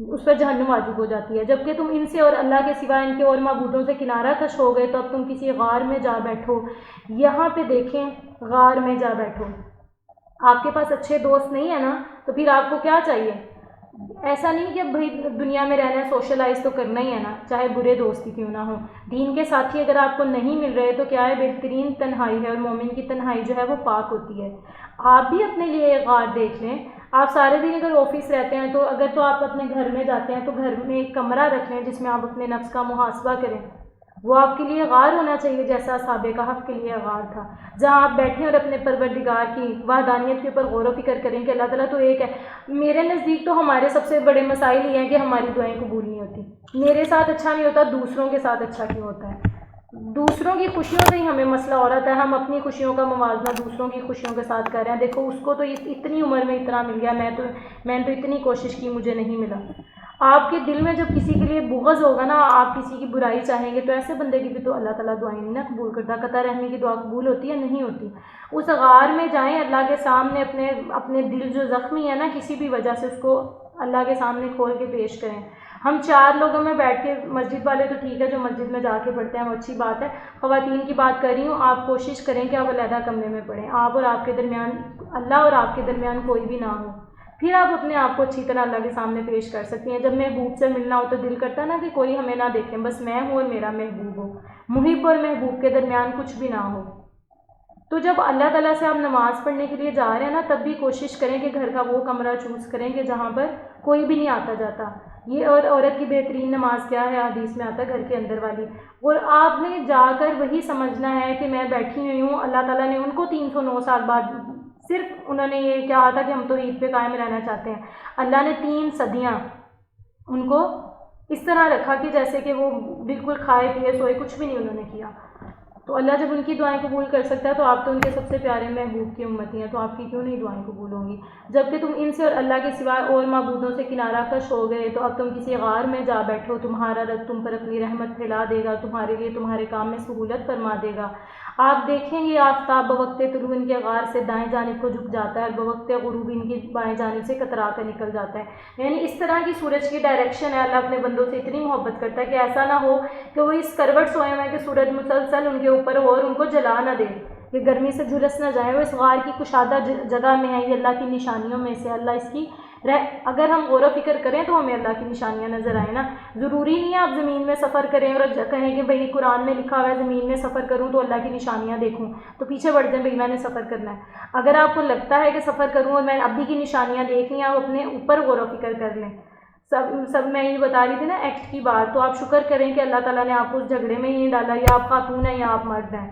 اس پر جہنم واجب ہو جاتی ہے، جبکہ تم ان سے اور اللہ کے سوا ان کے اور معبودوں سے کنارہ کش ہو گئے تو اب تم کسی غار میں جا بیٹھو۔ یہاں پہ دیکھیں، غار میں جا بیٹھو۔ آپ کے پاس اچھے دوست نہیں ہیں نا، تو پھر آپ کو کیا چاہیے؟ ایسا نہیں کہ بھائی دنیا میں رہنا ہے، سوشلائز تو کرنا ہی ہے نا، چاہے برے دوست ہی کیوں نہ ہوں۔ دین کے ساتھی اگر آپ کو نہیں مل رہے تو کیا ہے، بہترین تنہائی ہے، اور مومن کی تنہائی جو ہے وہ پاک ہوتی ہے۔ آپ بھی اپنے لیے ایک غار دیکھ لیں۔ آپ سارے دن اگر آفس رہتے ہیں تو اگر تو آپ اپنے گھر میں جاتے ہیں تو گھر میں ایک کمرہ رکھ لیں جس میں آپ اپنے نفس کا محاسبہ کریں۔ وہ آپ کے لیے غار ہونا چاہیے، جیسا اصحاب کہف کے لیے غار تھا، جہاں آپ بیٹھیں اور اپنے پروردگار کی وحدانیت کے اوپر غور و فکر کریں کہ اللہ تعالیٰ تو ایک ہے۔ میرے نزدیک تو ہمارے سب سے بڑے مسائل یہ ہیں کہ ہماری دعائیں قبول نہیں ہوتی۔ میرے ساتھ اچھا نہیں ہوتا، دوسروں کے ساتھ اچھا کیوں ہوتا ہے؟ دوسروں کی خوشیوں سے ہی ہمیں مسئلہ ہو رہا ہے، ہم اپنی خوشیوں کا موازنہ دوسروں کی خوشیوں کے ساتھ کر رہے ہیں۔ دیکھو اس کو تو اتنی عمر میں اتنا مل گیا، میں نے تو اتنی کوشش کی، مجھے نہیں ملا۔ آپ کے دل میں جب کسی کے لیے بغض ہوگا نا، آپ کسی کی برائی چاہیں گے، تو ایسے بندے کی بھی تو اللہ تعالیٰ دعائیں نہیں نا قبول کرتا۔ قطع رحمی کی دعا قبول ہوتی ہے؟ نہیں ہوتی۔ اس غار میں جائیں، اللہ کے سامنے اپنے دل جو زخمی ہے نا کسی بھی وجہ سے، اس کو اللہ کے سامنے کھول کے پیش کریں۔ ہم 4 لوگوں میں بیٹھ کے، مسجد والے تو ٹھیک ہے جو مسجد میں جا کے پڑھتے ہیں وہ اچھی بات ہے، خواتین کی بات کر رہی ہوں، آپ کوشش کریں کہ آپ علیحدہ کمرے میں پڑھیں، آپ اور آپ کے درمیان، اللہ اور آپ کے درمیان کوئی بھی نہ ہو، پھر آپ اپنے آپ کو اچھی طرح اللہ کے سامنے پیش کر سکتی ہیں۔ جب محبوب سے ملنا ہو تو دل کرتا ہے نا کہ کوئی ہمیں نہ دیکھیں، بس میں ہوں اور میرا محبوب ہو، محب اور محبوب کے درمیان کچھ بھی نہ ہو۔ تو جب اللہ تعالیٰ سے آپ نماز پڑھنے کے لیے جا رہے ہیں نا، تب بھی کوشش کریں کہ گھر کا وہ کمرہ چوز کریں کہ جہاں پر کوئی بھی نہیں آتا جاتا۔ یہ اور عورت کی بہترین نماز کیا ہے؟ حدیث میں آتا ہے گھر کے اندر والی۔ اور آپ نے جا کر وہی سمجھنا ہے کہ میں بیٹھی ہوئی ہوں، اللہ تعالیٰ نے ان کو 309 سال بعد، صرف انہوں نے یہ کہا تھا کہ ہم تو عید پہ قائم رہنا چاہتے ہیں، اللہ نے 3 صدیاں ان کو اس طرح رکھا کہ جیسے کہ وہ بالکل کھائے پیے سوئے، کچھ بھی نہیں انہوں نے کیا۔ تو اللہ جب ان کی دعائیں قبول کر سکتا ہے تو آپ تو ان کے سب سے پیارے محبوب کی امتی ہیں، تو آپ کی کیوں نہیں دعائیں قبول ہوں گی؟ جبکہ تم ان سے اور اللہ کے سوا اور معبودوں سے کنارہ کش ہو گئے تو اب تم کسی غار میں جا بیٹھو، تمہارا رب تم پر اپنی رحمت پھیلا دے گا، تمہارے لیے تمہارے کام میں سہولت فرما دے گا۔ آپ دیکھیں گے آفتاب بوقت طلوع ان کے غار سے دائیں جانب کو جھک جاتا ہے اور بوقت غروب ان کی بائیں جانب سے کترا کر نکل جاتا ہے۔ یعنی اس طرح کی سورج کی ڈائریکشن ہے، اللہ اپنے بندوں سے اتنی محبت کرتا ہے کہ ایسا نہ ہو کہ وہ اس کروٹ سوئے ہوئے کہ سورج مسلسل ان کے اوپر ہو اور ان کو جلا نہ دے، کہ گرمی سے جھلس نہ جائیں۔ وہ اس غار کی کشادہ جگہ میں ہے، یہ اللہ کی نشانیوں میں سے اللہ اس کی اگر ہم غور و فکر کریں تو ہمیں اللہ کی نشانیاں نظر آئیں نا۔ ضروری نہیں ہے آپ زمین میں سفر کریں اور کہیں کہ بھئی قرآن میں لکھا ہوا ہے زمین میں سفر کروں تو اللہ کی نشانیاں دیکھوں، تو پیچھے بڑھ جائیں بھئی میں نے سفر کرنا ہے۔ اگر آپ کو لگتا ہے کہ سفر کروں اور میں ابھی کی نشانیاں دیکھ لیں، آپ اپنے اوپر غور و فکر کر لیں۔ سب میں یہ بتا رہی تھی نا ایکٹ کی بات، تو آپ شکر کریں کہ اللہ تعالیٰ نے آپ کو اس جھگڑے میں ہی نہیں ڈالا، یا آپ خاتون ہیں یا آپ مرد ہیں،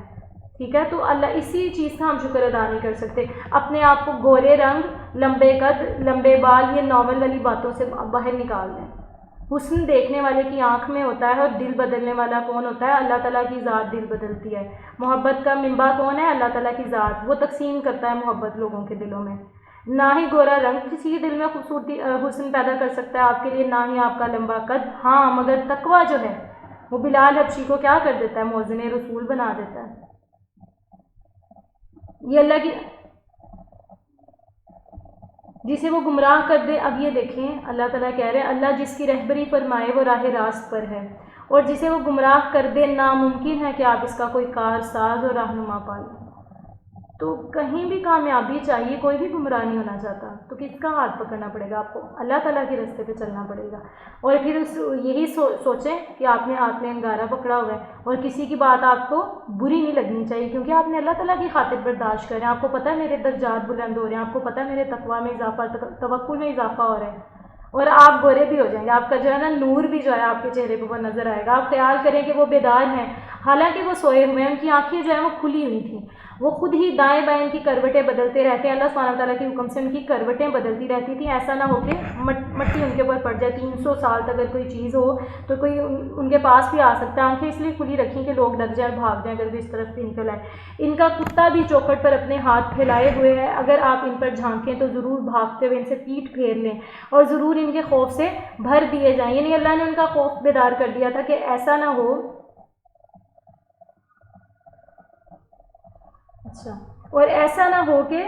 ٹھیک ہے؟ تو اللہ اسی چیز کا ہم شکر ادا نہیں کر سکتے۔ اپنے آپ کو گورے رنگ، لمبے قد، لمبے بال، یہ ناول والی باتوں سے باہر نکال دیں۔ حسن دیکھنے والے کی آنکھ میں ہوتا ہے اور دل بدلنے والا کون ہوتا ہے؟ اللہ تعالیٰ کی ذات دل بدلتی ہے۔ محبت کا منبع کون ہے؟ اللہ تعالیٰ کی ذات، وہ تقسیم کرتا ہے محبت لوگوں کے دلوں میں۔ نہ ہی گورا رنگ کسی کے دل میں خوبصورتی حسن پیدا کر سکتا ہے آپ کے لیے، نہ ہی آپ کا لمبا قد، ہاں مگر تقویٰ جو ہے وہ بلال حبشی کو کیا کر دیتا ہے؟ مؤذن رسول بنا دیتا ہے۔ یہ اللہ کی، جسے وہ گمراہ کر دے۔ اب یہ دیکھیں اللہ تعالیٰ کہہ رہے ہیں اللہ جس کی رہبری فرمائے وہ راہ راست پر ہے، اور جسے وہ گمراہ کر دے ناممکن ہے کہ آپ اس کا کوئی کار ساز اور رہنما پائیں۔ تو کہیں بھی کامیابی چاہیے، کوئی بھی گمراہ نہیں ہونا چاہتا، تو کس کا ہاتھ پکڑنا پڑے گا؟ آپ کو اللہ تعالیٰ کے راستے پہ چلنا پڑے گا۔ اور پھر یہی سوچیں کہ آپ نے ہاتھ میں انگارہ پکڑا ہوا ہے اور کسی کی بات آپ کو بری نہیں لگنی چاہیے، کیونکہ آپ نے اللہ تعالیٰ کی خاطر برداشت کر رہے ہیں۔ آپ کو پتہ ہے میرے درجات بلند ہو رہے ہیں، آپ کو پتہ ہے میرے تقویٰ میں اضافہ، توکل میں اضافہ ہو رہا ہے، اور آپ گورے بھی ہو جائیں گے، آپ کا جو ہے نا نور بھی جو ہے آپ کے چہرے پہ وہ نظر آئے گا۔ آپ خیال کریں کہ وہ بیدار ہیں، حالانکہ وہ سوئے ہوئے ہیں، ان کی آنکھیں جو ہیں وہ کھلی ہوئی تھیں، وہ خود ہی دائیں بائیں ان کی کروٹیں بدلتے رہتے ہیں، اللہ سبحانہ تعالیٰ کے حکم سے ان کی کروٹیں بدلتی رہتی تھیں، ایسا نہ ہو کہ مٹی ان کے اوپر پڑ جائے۔ 300 سال تک اگر کوئی چیز ہو تو کوئی ان کے پاس بھی آ سکتا ہے، آنکھیں اس لیے کھلی رکھیں کہ لوگ ڈر جائیں اور بھاگ جائیں اگر وہ اس طرف بھی نکل آئے۔ ان کا کتا بھی چوکھٹ پر اپنے ہاتھ پھیلائے ہوئے ہے، اگر آپ ان پر جھانکیں تو ضرور بھاگتے ہوئے ان سے پیٹھ پھیر لیں اور ضرور ان کے خوف سے بھر دیے جائیں، یعنی اللہ نے ان کا خوف بیدار کر دیا تھا کہ ایسا نہ ہو اور ایسا نہ ہو کہ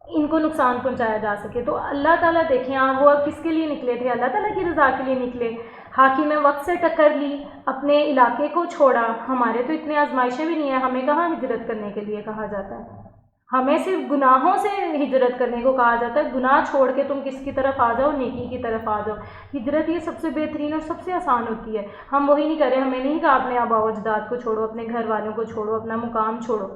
ان کو نقصان پہنچایا جا سکے۔ تو اللہ تعالیٰ دیکھیں وہ کس کے لیے نکلے تھے؟ اللہ تعالیٰ کی رضا کے لیے نکلے۔ حاکم وقت سے ٹکر لی، اپنے علاقے کو چھوڑا۔ ہمارے تو اتنے آزمائشیں بھی نہیں ہیں، ہمیں کہاں ہجرت کرنے کے لیے کہا جاتا ہے؟ ہمیں صرف گناہوں سے ہجرت کرنے کو کہا جاتا ہے، گناہ چھوڑ کے تم کس کی طرف آ جاؤ؟ نیکی کی طرف آ جاؤ۔ ہجرت یہ سب سے بہترین اور سب سے آسان ہوتی ہے، ہم وہی نہیں کر رہے۔ ہمیں نہیں کہا اپنے آباء و اجداد کو چھوڑو، اپنے گھر والوں کو چھوڑو، اپنا مقام چھوڑو،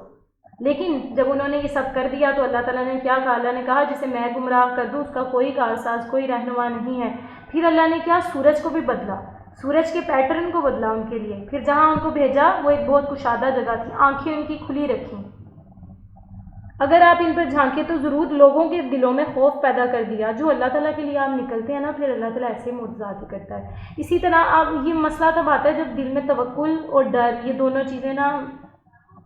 لیکن جب انہوں نے یہ سب کر دیا تو اللہ تعالیٰ نے کیا کہا؟ اللہ نے کہا جسے میں گمراہ کر دوں اس کا کوئی کارساز، کوئی رہنما نہیں ہے۔ پھر اللہ نے کیا؟ سورج کو بھی بدلا، سورج کے پیٹرن کو بدلا ان کے لیے، پھر جہاں ان کو بھیجا وہ ایک بہت کشادہ جگہ تھی، آنکھیں ان کی کھلی رکھیں۔ اگر آپ ان پر جھانکیں تو ضرور لوگوں کے دلوں میں خوف پیدا کر دیا۔ جو اللہ تعالیٰ کے لیے آپ نکلتے ہیں نا، پھر اللہ تعالیٰ ایسے معجزات ہی کرتا ہے۔ اسی طرح آپ یہ مسئلہ تب آتا ہے جب دل میں توکل اور ڈر، یہ دونوں چیزیں نا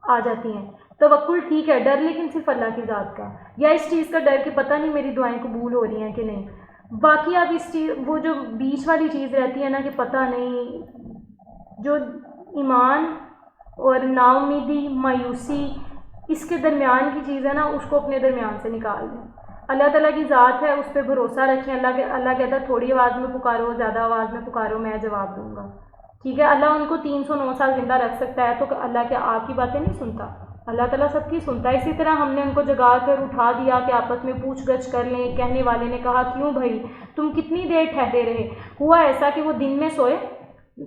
آ جاتی ہیں۔ توکل ٹھیک ہے، ڈر لیکن صرف اللہ کی ذات کا، یا اس چیز کا ڈر کہ پتہ نہیں میری دعائیں قبول ہو رہی ہیں کہ نہیں۔ باقی آپ اس چیز، وہ جو بیچ والی چیز رہتی ہے نا کہ پتہ نہیں، جو ایمان اور نا امیدی، مایوسی، اس کے درمیان کی چیز ہے نا، اس کو اپنے درمیان سے نکال دیں۔ اللہ تعالیٰ کی ذات ہے، اس پہ بھروسہ رکھیں۔ اللہ کہتا ہے تھوڑی آواز میں پکارو، زیادہ آواز میں پکارو، میں جواب دوں گا۔ ٹھیک ہے، اللہ ان کو 309 سال زندہ رکھ سکتا ہے، تو اللہ کیا آپ کی باتیں نہیں سنتا؟ اللہ تعالیٰ سب کی سنتا ہے۔ اسی طرح ہم نے ان کو جگا کر اٹھا دیا کہ آپس میں پوچھ گچھ کر لیں۔ کہنے والے نے کہا کیوں بھائی تم کتنی دیر ٹھہرے رہے؟ ہوا ایسا کہ وہ دن میں سوئے،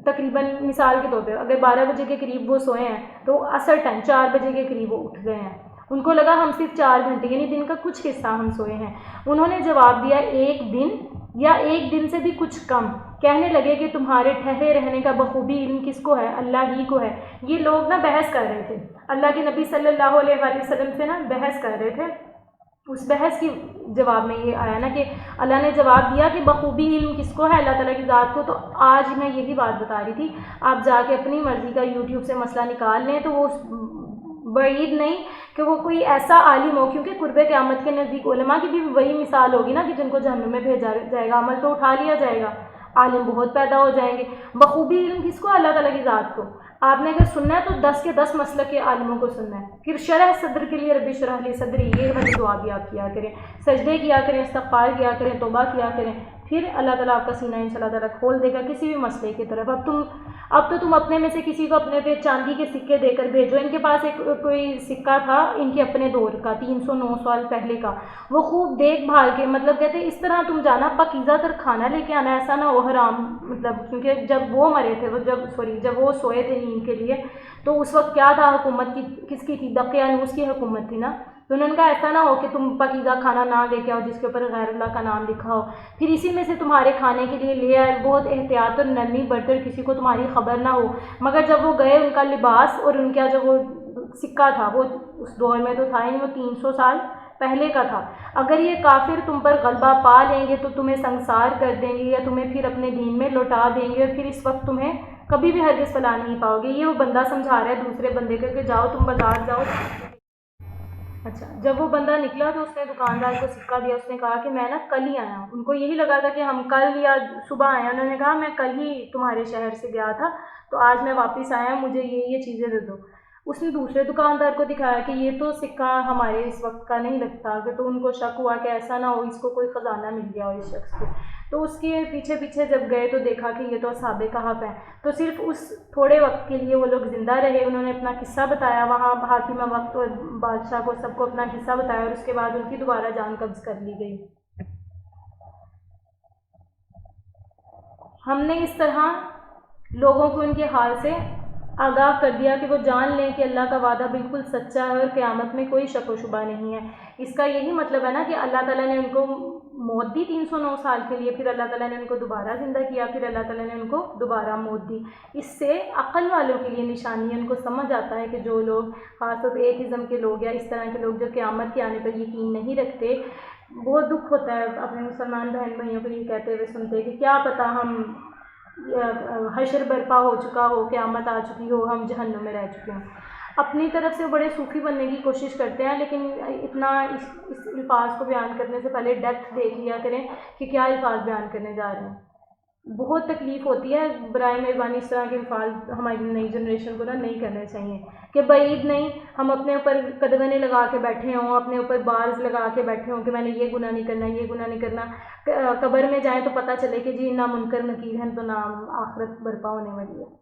تقریباً مثال کے طور پہ اگر 12 بجے کے قریب وہ سوئے ہیں تو عصر ٹائم 4 بجے کے قریب وہ اٹھ گئے ہیں۔ ان کو لگا ہم صرف 4 گھنٹے یعنی دن کا کچھ حصہ ہم سوئے ہیں۔ انہوں نے جواب دیا 1 دن یا 1 دن سے بھی کچھ کم۔ کہنے لگے کہ تمہارے ٹھہرے رہنے کا بخوبی علم کس کو ہے؟ اللہ ہی کو ہے۔ یہ لوگ نا بحث کر رہے تھے، اللہ کے نبی صلی اللہ علیہ وآلہ وسلم سے نا بحث کر رہے تھے۔ اس بحث کی جواب میں یہ آیا نا کہ اللہ نے جواب دیا کہ بخوبی علم کس کو ہے؟ اللہ تعالیٰ کی ذات کو۔ تو آج میں یہی بات بتا رہی تھی، آپ جا کے اپنی مرضی کا یوٹیوب سے مسئلہ نکال لیں تو وہ بعید نہیں کہ وہ کوئی ایسا عالم ہو، کیونکہ قرب قیامت کے نزدیک علماء کی بھی وہی مثال ہوگی نا کہ جن کو جہنم میں بھیجا جائے گا، عمل تو اٹھا لیا جائے گا، عالم بہت پیدا ہو جائیں گے۔ بخوبی علم کس کو؟ اللہ تعالیٰ کی ذات کو۔ آپ نے اگر سننا ہے تو 10 کے 10 مسلک کے عالموں کو سننا ہے۔ پھر شرح صدر کے لیے رب اشرح لی صدری، یہ والی دعا بھی آپ کیا کریں، سجدے کیا کریں، استغفار کیا کریں، توبہ کیا کریں، پھر اللہ تعالیٰ آپ کا سینہ انشاءاللہ تعالیٰ کھول دے گا کسی بھی مسئلے کی طرف۔ اب تو تم اپنے میں سے کسی کو اپنے پہ چاندی کے سکے دے کر بھیجو۔ ان کے پاس ایک کوئی سکہ تھا ان کے اپنے دور کا، 309 سال پہلے کا، وہ خوب دیکھ بھال کے، مطلب کہتے ہیں اس طرح تم جانا پاکیزہ تر کھانا لے کے آنا، ایسا نہ ہو حرام، مطلب کیونکہ جب وہ مرے تھے، جب وہ سوئے تھے نیند کے لیے تو اس وقت کیا تھا؟ حکومت کی کس کی تھی؟ دقیانوس کی حکومت تھی نا۔ تو انہوں نے کہا ایسا نہ ہو کہ تم پاکیزہ کھانا نہ لے کے آؤ جس کے اوپر غیر اللہ کا نام لکھا ہو، پھر اسی میں سے تمہارے کھانے کے لیے لے آئے، بہت احتیاط اور نرمی برتر، کسی کو تمہاری خبر نہ ہو۔ مگر جب وہ گئے ان کا لباس اور ان کا جو وہ سکہ تھا وہ اس دور میں تو تھا ہی نہیں، وہ 300 سال پہلے کا تھا۔ اگر یہ کافر تم پر غلبہ پا لیں گے تو تمہیں سنسار کر دیں گے یا تمہیں پھر اپنے دین میں لوٹا دیں گے، اور پھر اس وقت تمہیں کبھی بھی ہرگز فلاح نہیں پاؤ گے۔ یہ وہ بندہ سمجھا رہا ہے دوسرے بندے کو کہ جاؤ تم بازار جاؤ۔ اچھا، جب وہ بندہ نکلا تو اس نے دکاندار کو سکہ دیا، اس نے کہا کہ میں نا کل ہی آیا ہوں۔ ان کو یہی لگا تھا کہ ہم کل یا صبح آئے ہیں، انہوں نے کہا میں کل ہی تمہارے شہر سے گیا تھا تو آج میں واپس آیا ہوں، مجھے یہ چیزیں دے دو۔ اس نے دوسرے دکاندار کو دکھایا کہ یہ تو سکہ ہمارے اس وقت کا نہیں لگتا، کہ تو ان کو شک ہوا کہ ایسا نہ ہو اس کو کوئی خزانہ مل گیا ہو اس شخص کو۔ تو اس کے پیچھے پیچھے جب گئے تو دیکھا کہ یہ تو اصحاب کہف ہیں۔ تو صرف اس تھوڑے وقت کے لیے وہ لوگ زندہ رہے، انہوں نے اپنا قصہ بتایا وہاں حاکم وقت اور بادشاہ کو، سب کو اپنا قصہ بتایا، اور اس کے بعد ان کی دوبارہ جان قبض کر لی گئی۔ ہم نے اس طرح لوگوں کو ان کے حال سے آگاہ کر دیا کہ وہ جان لیں کہ اللہ کا وعدہ بالکل سچا ہے اور قیامت میں کوئی شک و شبہ نہیں ہے۔ اس کا یہی مطلب ہے نا کہ اللہ تعالیٰ نے ان کو موت دی 309 سال کے لیے، پھر اللہ تعالیٰ نے ان کو دوبارہ زندہ کیا، پھر اللہ تعالیٰ نے ان کو دوبارہ موت دی۔ اس سے عقل والوں کے لیے نشانی ہے، ان کو سمجھ آتا ہے کہ جو لوگ خاص طور پہ ایتھزم کے لوگ یا اس طرح کے لوگ جو قیامت کے آنے پر یقین نہیں رکھتے، بہت دکھ ہوتا ہے اپنے مسلمان بہن بھائیوں کو یہ کہتے ہوئے سنتے کہ کیا پتہ ہم حشر برپا ہو چکا ہو، قیامت آ چکی ہو، ہم جہنم میں رہ چکے ہوں۔ اپنی طرف سے بڑے صوفی بننے کی کوشش کرتے ہیں، لیکن اتنا اس الفاظ کو بیان کرنے سے پہلے ڈیپتھ دیکھ لیا کریں کہ کیا الفاظ بیان کرنے جا رہے ہیں۔ بہت تکلیف ہوتی ہے، برائے مہربانی اس طرح کے الفاظ ہماری نئی جنریشن کو نہیں کرنے چاہیے کہ بعید نہیں ہم اپنے اوپر قدغنیں لگا کے بیٹھے ہوں، اپنے اوپر بارز لگا کے بیٹھے ہوں کہ میں نے یہ گناہ نہیں کرنا، یہ گناہ نہیں کرنا، قبر میں جائیں تو پتہ چلے کہ جی نہ منکر نکیر ہیں تو نہ آخرت برپا ہونے والی ہے۔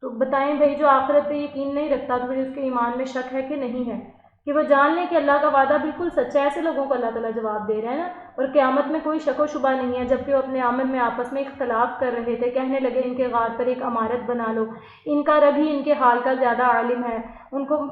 تو بتائیں بھائی، جو آخرت پہ یقین نہیں رکھتا تو پھر اس کے ایمان میں شک ہے کہ نہیں ہے، کہ وہ جان لیں کہ اللہ کا وعدہ بالکل سچا ہے۔ ایسے لوگوں کو اللہ تعالیٰ جواب دے رہے ہیں نا، اور قیامت میں کوئی شک و شبہ نہیں ہے، جبکہ وہ اپنے آمن میں آپس میں اختلاف کر رہے تھے، کہنے لگے ان کے غار پر ایک عمارت بنا لو، ان کا رب ہی ان کے حال کا زیادہ عالم ہے۔ ان کو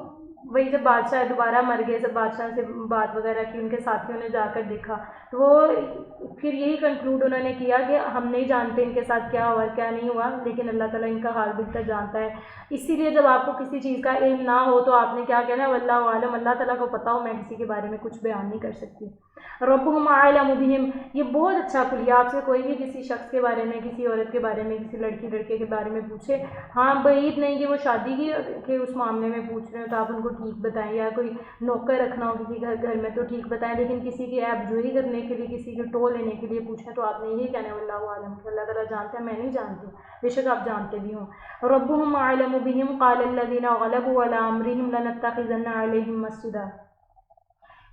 وہی جب بادشاہ دوبارہ مر گئے، جب بادشاہ سے بات وغیرہ کی، ان کے ساتھیوں نے جا کر دیکھا تو وہ پھر یہی کنکلوڈ انہوں نے کیا کہ ہم نہیں جانتے ان کے ساتھ کیا ہوا کیا نہیں ہوا، لیکن اللہ تعالیٰ ان کا حال بہتر جانتا ہے۔ اسی لیے جب آپ کو کسی چیز کا علم نہ ہو تو آپ نے کیا کہنا ہے، واللہ عالم، اللہ تعالیٰ کو پتہ ہو، میں کسی کے بارے میں کچھ بیان نہیں کر سکتی۔ ربهم اعلم بهم، یہ بہت اچھا کلیہ، آپ سے کوئی بھی کسی شخص کے بارے میں، کسی عورت کے بارے میں، کسی لڑکی لڑکے کے بارے میں پوچھے، ہاں بعید نہیں کہ وہ شادی کی کے اس معاملے میں پوچھ رہے ہو تو آپ ان کو ٹھیک بتائیں، یا کوئی نوکر رکھنا ہو کسی گھر میں تو ٹھیک بتائیں، لیکن کسی کی عیب جوئی کرنے کے لیے، کسی کی ٹو لینے کے لیے پوچھیں تو آپ نے یہی کہنا ہے واللہ عالم، کہ اللہ تعالیٰ جانتا ہے، میں نہیں جانتی، بے شک آپ جانتے بھی ہوں۔ ربهم اعلم بهم قال الذين غلبوا على امرهم لنتخذن عليهم مسجدا،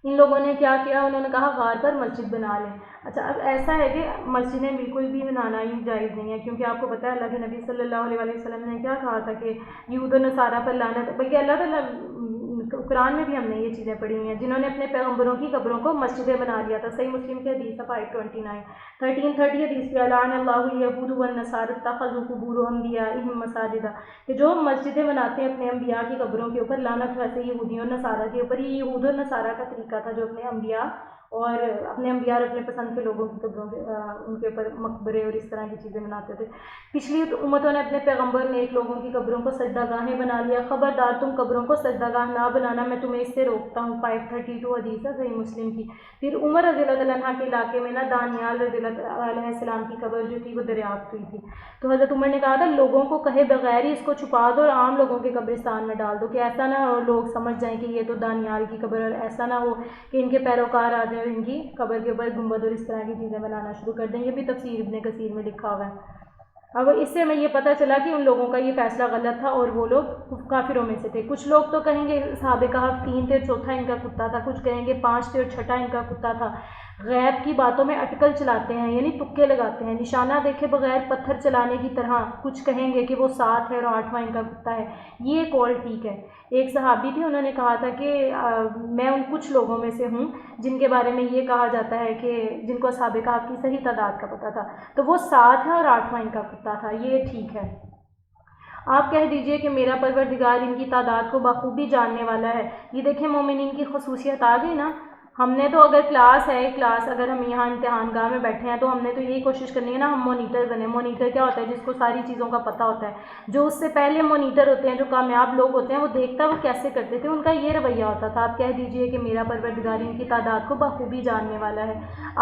ان لوگوں نے کیا کیا، انہوں نے کہا غار پر مسجد بنا لیں۔ اچھا، اب ایسا ہے کہ مسجدیں بالکل بھی بنانا ہی جائز نہیں ہے، کیونکہ آپ کو پتہ ہے اللہ کے نبی صلی اللہ علیہ وسلم نے کیا کہا تھا کہ یہود و نصارہ پر لعنت، بلکہ اللہ تعالیٰ قرآن میں بھی ہم نے یہ چیزیں پڑھی ہوئی ہیں، جنہوں نے اپنے پیغمبروں کی قبروں کو مسجدیں بنا لیا تھا۔ صحیح مسلم کی حدیث ہے 1330 حدیث پہ، لعن اللہ الیہود والنصارى اتخذوا قبور انبیائہم مساجدا، کہ جو مسجدیں بناتے ہیں اپنے انبیاء کی قبروں کے اوپر، لعنت ویسے یہودیوں اور نصارہ کے اوپر۔ یہ یہود اور نصارہ کا طریقہ تھا جو اپنے انبیاء اور اپنے پسند کے لوگوں کی قبروں کے ان کے اوپر مقبرے اور اس طرح کی چیزیں بناتے تھے۔ پچھلی امتوں نے اپنے پیغمبر نیک لوگوں کی قبروں کو سجدہ گاہیں بنا لیا، خبردار تم قبروں کو سجدہ گاہ نہ بنانا، میں تمہیں اس سے روکتا ہوں۔ 532 حدیث ہے صحیح مسلم کی۔ پھر عمر رضی اللہ عنہ کے علاقے میں نا دانیال رضی اللہ علیہ السلام کی قبر جو تھی وہ دریافت ہوئی تھی، تو حضرت عمر نے کہا تھا لوگوں کو کہے بغیر ہی اس کو چھپا دو اور عام لوگوں کے قبرستان میں ڈال دو، کہ ایسا نہ ہو لوگ سمجھ جائیں کہ یہ تو دانیال کی قبر، اور ایسا نہ ہو کہ ان کے پیروکار آ جائیں اور ان کی قبر کے اوپر گنبد اور اس طرح کی چیزیں بنانا شروع کر دیں۔ یہ بھی تفسیر ابن کثیر میں لکھا ہوا ہے۔ اب اس سے ہمیں یہ پتہ چلا کہ ان لوگوں کا یہ فیصلہ غلط تھا اور وہ لوگ کافروں میں سے تھے۔ کچھ لوگ تو کہیں گے صحابہ کہف 3 تھے اور چوتھا ان کا کتا تھا، کچھ کہیں گے 5 تھے اور چھٹا ان کا کتا تھا۔ غیب کی باتوں میں اٹکل چلاتے ہیں، یعنی تکے لگاتے ہیں، نشانہ دیکھے بغیر پتھر چلانے کی طرح۔ کچھ کہیں گے کہ وہ 7 ہے اور 8واں ان کا کتا ہے، یہ قول ٹھیک ہے۔ ایک صحابی تھے، انہوں نے کہا تھا کہ میں ان کچھ لوگوں میں سے ہوں جن کے بارے میں یہ کہا جاتا ہے کہ جن کو اصحاب کہف کی صحیح تعداد کا پتہ تھا، تو وہ 7 ہے اور 8واں ان کا کتا تھا، یہ ٹھیک ہے۔ آپ کہہ دیجئے کہ میرا پروردگار ان کی تعداد کو بخوبی جاننے والا ہے۔ یہ دیکھیں مومنین کی خصوصیت آ گئی نا۔ ہم نے تو اگر کلاس اگر ہم یہاں امتحان گاہ میں بیٹھے ہیں تو ہم نے تو یہی کوشش کرنی ہے نا ہم مونیٹر بنیں۔ مونیٹر کیا ہوتا ہے؟ جس کو ساری چیزوں کا پتہ ہوتا ہے۔ جو اس سے پہلے مونیٹر ہوتے ہیں، جو کامیاب لوگ ہوتے ہیں، وہ دیکھتا وہ کیسے کرتے تھے، ان کا یہ رویہ ہوتا تھا۔ آپ کہہ دیجئے کہ میرا پروردگار ان کی تعداد کو بخوبی جاننے والا ہے۔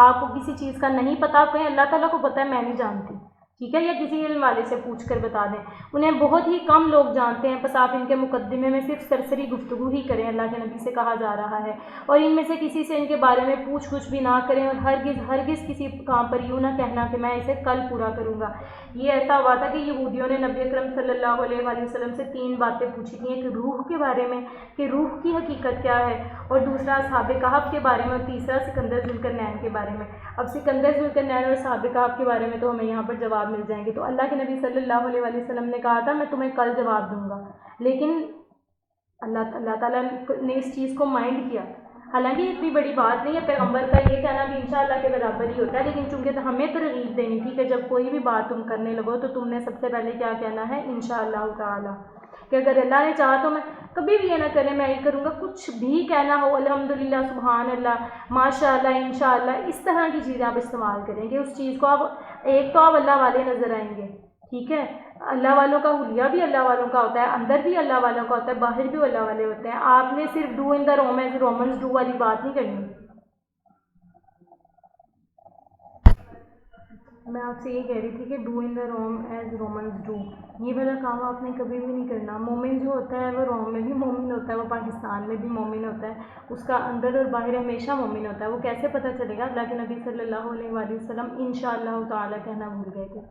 آپ کو کسی چیز کا نہیں پتہ، آپ کہیں اللہ تعالیٰ کو پتہ ہے میں نہیں جانتی، ٹھیک ہے، یا کسی علم والے سے پوچھ کر بتا دیں۔ انہیں بہت ہی کم لوگ جانتے ہیں، بس آپ ان کے مقدمے میں صرف سرسری گفتگو ہی کریں، اللہ کے نبی سے کہا جا رہا ہے، اور ان میں سے کسی سے ان کے بارے میں پوچھ گچھ بھی نہ کریں، اور ہرگز کسی کام پر یوں نہ کہنا کہ میں اسے کل پورا کروں گا۔ یہ ایسا ہوا تھا کہ یہودیوں نے نبی اکرم صلی اللہ علیہ وآلہ وسلم سے 3 باتیں پوچھی تھیں، ایک روح کے بارے میں کہ روح کی حقیقت کیا ہے، اور دوسرا اصحاب کہف کے بارے میں، اور تیسرا سکندر ذوالقرنین کے بارے میں۔ اب سکندر ذوالقرنین اور اصحاب کہف کے بارے میں تو ہمیں یہاں پر جواب مل جائیں گے، تو اللہ کے نبی صلی اللہ علیہ وآلہ وسلم نے کہا تھا میں تمہیں کل جواب دوں گا، لیکن اللہ تعالیٰ نے اس چیز کو مائنڈ کیا۔ حالانکہ اتنی بڑی بات نہیں ہے، پیغمبر کا یہ کہنا بھی انشاءاللہ کے برابر ہی ہوتا ہے، لیکن چونکہ ہمیں ترغیب دینی تھی کہ جب کوئی بھی بات تم کرنے لگو تو تم نے سب سے پہلے کیا کہنا ہے؟ انشاءاللہ تعالی۔ کہ اگر اللہ نے چاہا تو میں کبھی بھی یہ نہ کریں میں یہ کروں گا، کچھ بھی کہنا ہو الحمدللہ، سبحان اللہ، ماشاء اللہ، انشاءاللہ، اس طرح کی چیزیں آپ استعمال کریں گے، اس چیز کو آپ ایک تو آپ اللہ والے نظر آئیں گے، ٹھیک ہے، اللہ والوں کا حلیہ بھی اللہ والوں کا ہوتا ہے، اندر بھی اللہ والوں کا ہوتا ہے، باہر بھی اللہ والے ہوتے ہیں. آپ نے صرف do in the room as Romans do والی بات نہیں کرنی. میں آپ سے یہ کہہ رہی تھی کہ do in the room as Romans do, یہ والا کام آپ نے کبھی بھی نہیں کرنا. مومن جو ہوتا ہے وہ روم میں بھی مومن ہوتا ہے، وہ پاکستان میں بھی مومن ہوتا ہے، اس کا اندر اور باہر ہمیشہ مومن ہوتا ہے. وہ کیسے پتہ چلے گا؟ اللہ کے نبی صلی اللہ علیہ وآلہ وسلم انشاءاللہ تعالیٰ کہنا بھول گئے تھے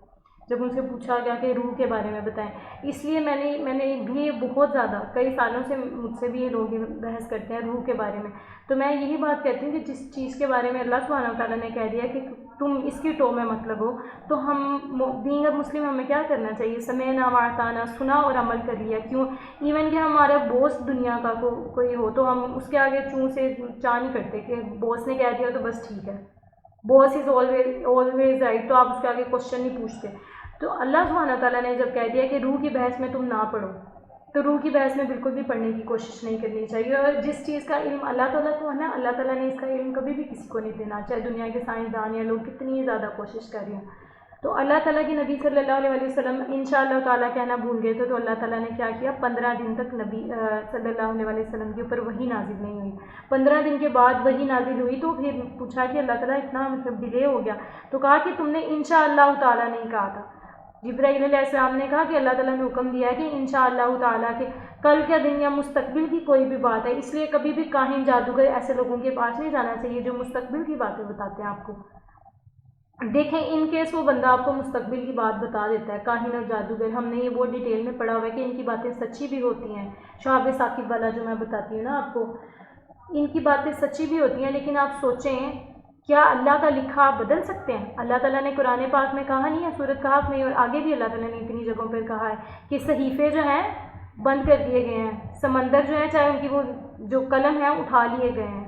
جب ان سے پوچھا گیا کہ روح کے بارے میں بتائیں. اس لیے میں نے بھی بہت زیادہ کئی سالوں سے مجھ سے بھی یہ لوگ بحث کرتے ہیں روح کے بارے میں، تو میں یہی بات کہتی ہوں کہ جس چیز کے بارے میں اللہ سبحانہ وتعالیٰ نے کہہ دیا کہ تم اس کی ٹو میں مطلب ہو، تو ہم بینگ اے مسلم ہمیں کیا کرنا چاہیے؟ سمعنا واطعنا، سنا اور عمل کر لیا. کیوں؟ ایون کہ ہمارا بوس دنیا کا کوئی ہو تو ہم اس کے آگے چوں سے چاہ نہیں کرتے کہ بوس نے کہہ دیا تو بس ٹھیک ہے، باس از آلویز رائٹ، تو آپ اس کے آگے کوشچن نہیں پوچھتے. تو اللہ سبحانہ تعالیٰ نے جب کہہ دیا کہ روح کی بحث میں تم نہ پڑھو، تو روح کی بحث میں بالکل بھی پڑھنے کی کوشش نہیں کرنی چاہیے. اور جس چیز کا علم اللہ تعالیٰ کو ہے نا، اللہ تعالیٰ نے اس کا علم کبھی بھی کسی کو نہیں دینا، چاہے دنیا کے سائنسدان یا لوگ کتنی زیادہ کوشش کر رہے ہیں. تو اللہ تعالیٰ کی نبی صلی اللہ علیہ وسلم انشاءاللہ تعالیٰ کہنا بھول گئے تھے، تو اللہ تعالیٰ نے کیا کیا؟ 15 دن تک نبی صلی اللہ علیہ وسلم کے اوپر وحی نازل نہیں ہوئی. 15 دن کے بعد وحی نازل ہوئی تو پھر پوچھا کہ اللہ تعالیٰ اتنا مطلب ڈیلے ہو گیا، تو کہا کہ تم نے انشاءاللہ تعالیٰ نہیں کہا تھا. جبرائیل علیہ السلام نے کہا کہ اللہ تعالیٰ نے حکم دیا ہے کہ انشاءاللہ تعالیٰ کہ کل کا دن یا مستقبل کی کوئی بھی بات ہے، اس لیے کبھی بھی کاہن جادوگر ایسے لوگوں کے پاس نہیں جانا چاہیے جو مستقبل کی باتیں بتاتے ہیں آپ کو. دیکھیں ان کیس وہ بندہ آپ کو مستقبل کی بات بتا دیتا ہے، کاہن اور جادوگر، ہم نے یہ بہت ڈیٹیل میں پڑھا ہوا ہے کہ ان کی باتیں سچی بھی ہوتی ہیں. شہاب ثاقب والا جو میں بتاتی ہوں نا آپ کو، ان کی باتیں سچی بھی ہوتی ہیں، لیکن آپ سوچیں کیا اللہ کا لکھا آپ بدل سکتے ہیں؟ اللہ تعالیٰ نے قرآن پاک میں کہا نہیں ہے، سورۃ کہف میں اور آگے بھی اللہ تعالیٰ نے اتنی جگہوں پر کہا ہے کہ صحیفے جو ہیں بند کر دیے گئے ہیں، سمندر جو ہیں چاہے ان کی وہ جو قلم ہیں اٹھا لیے گئے ہیں،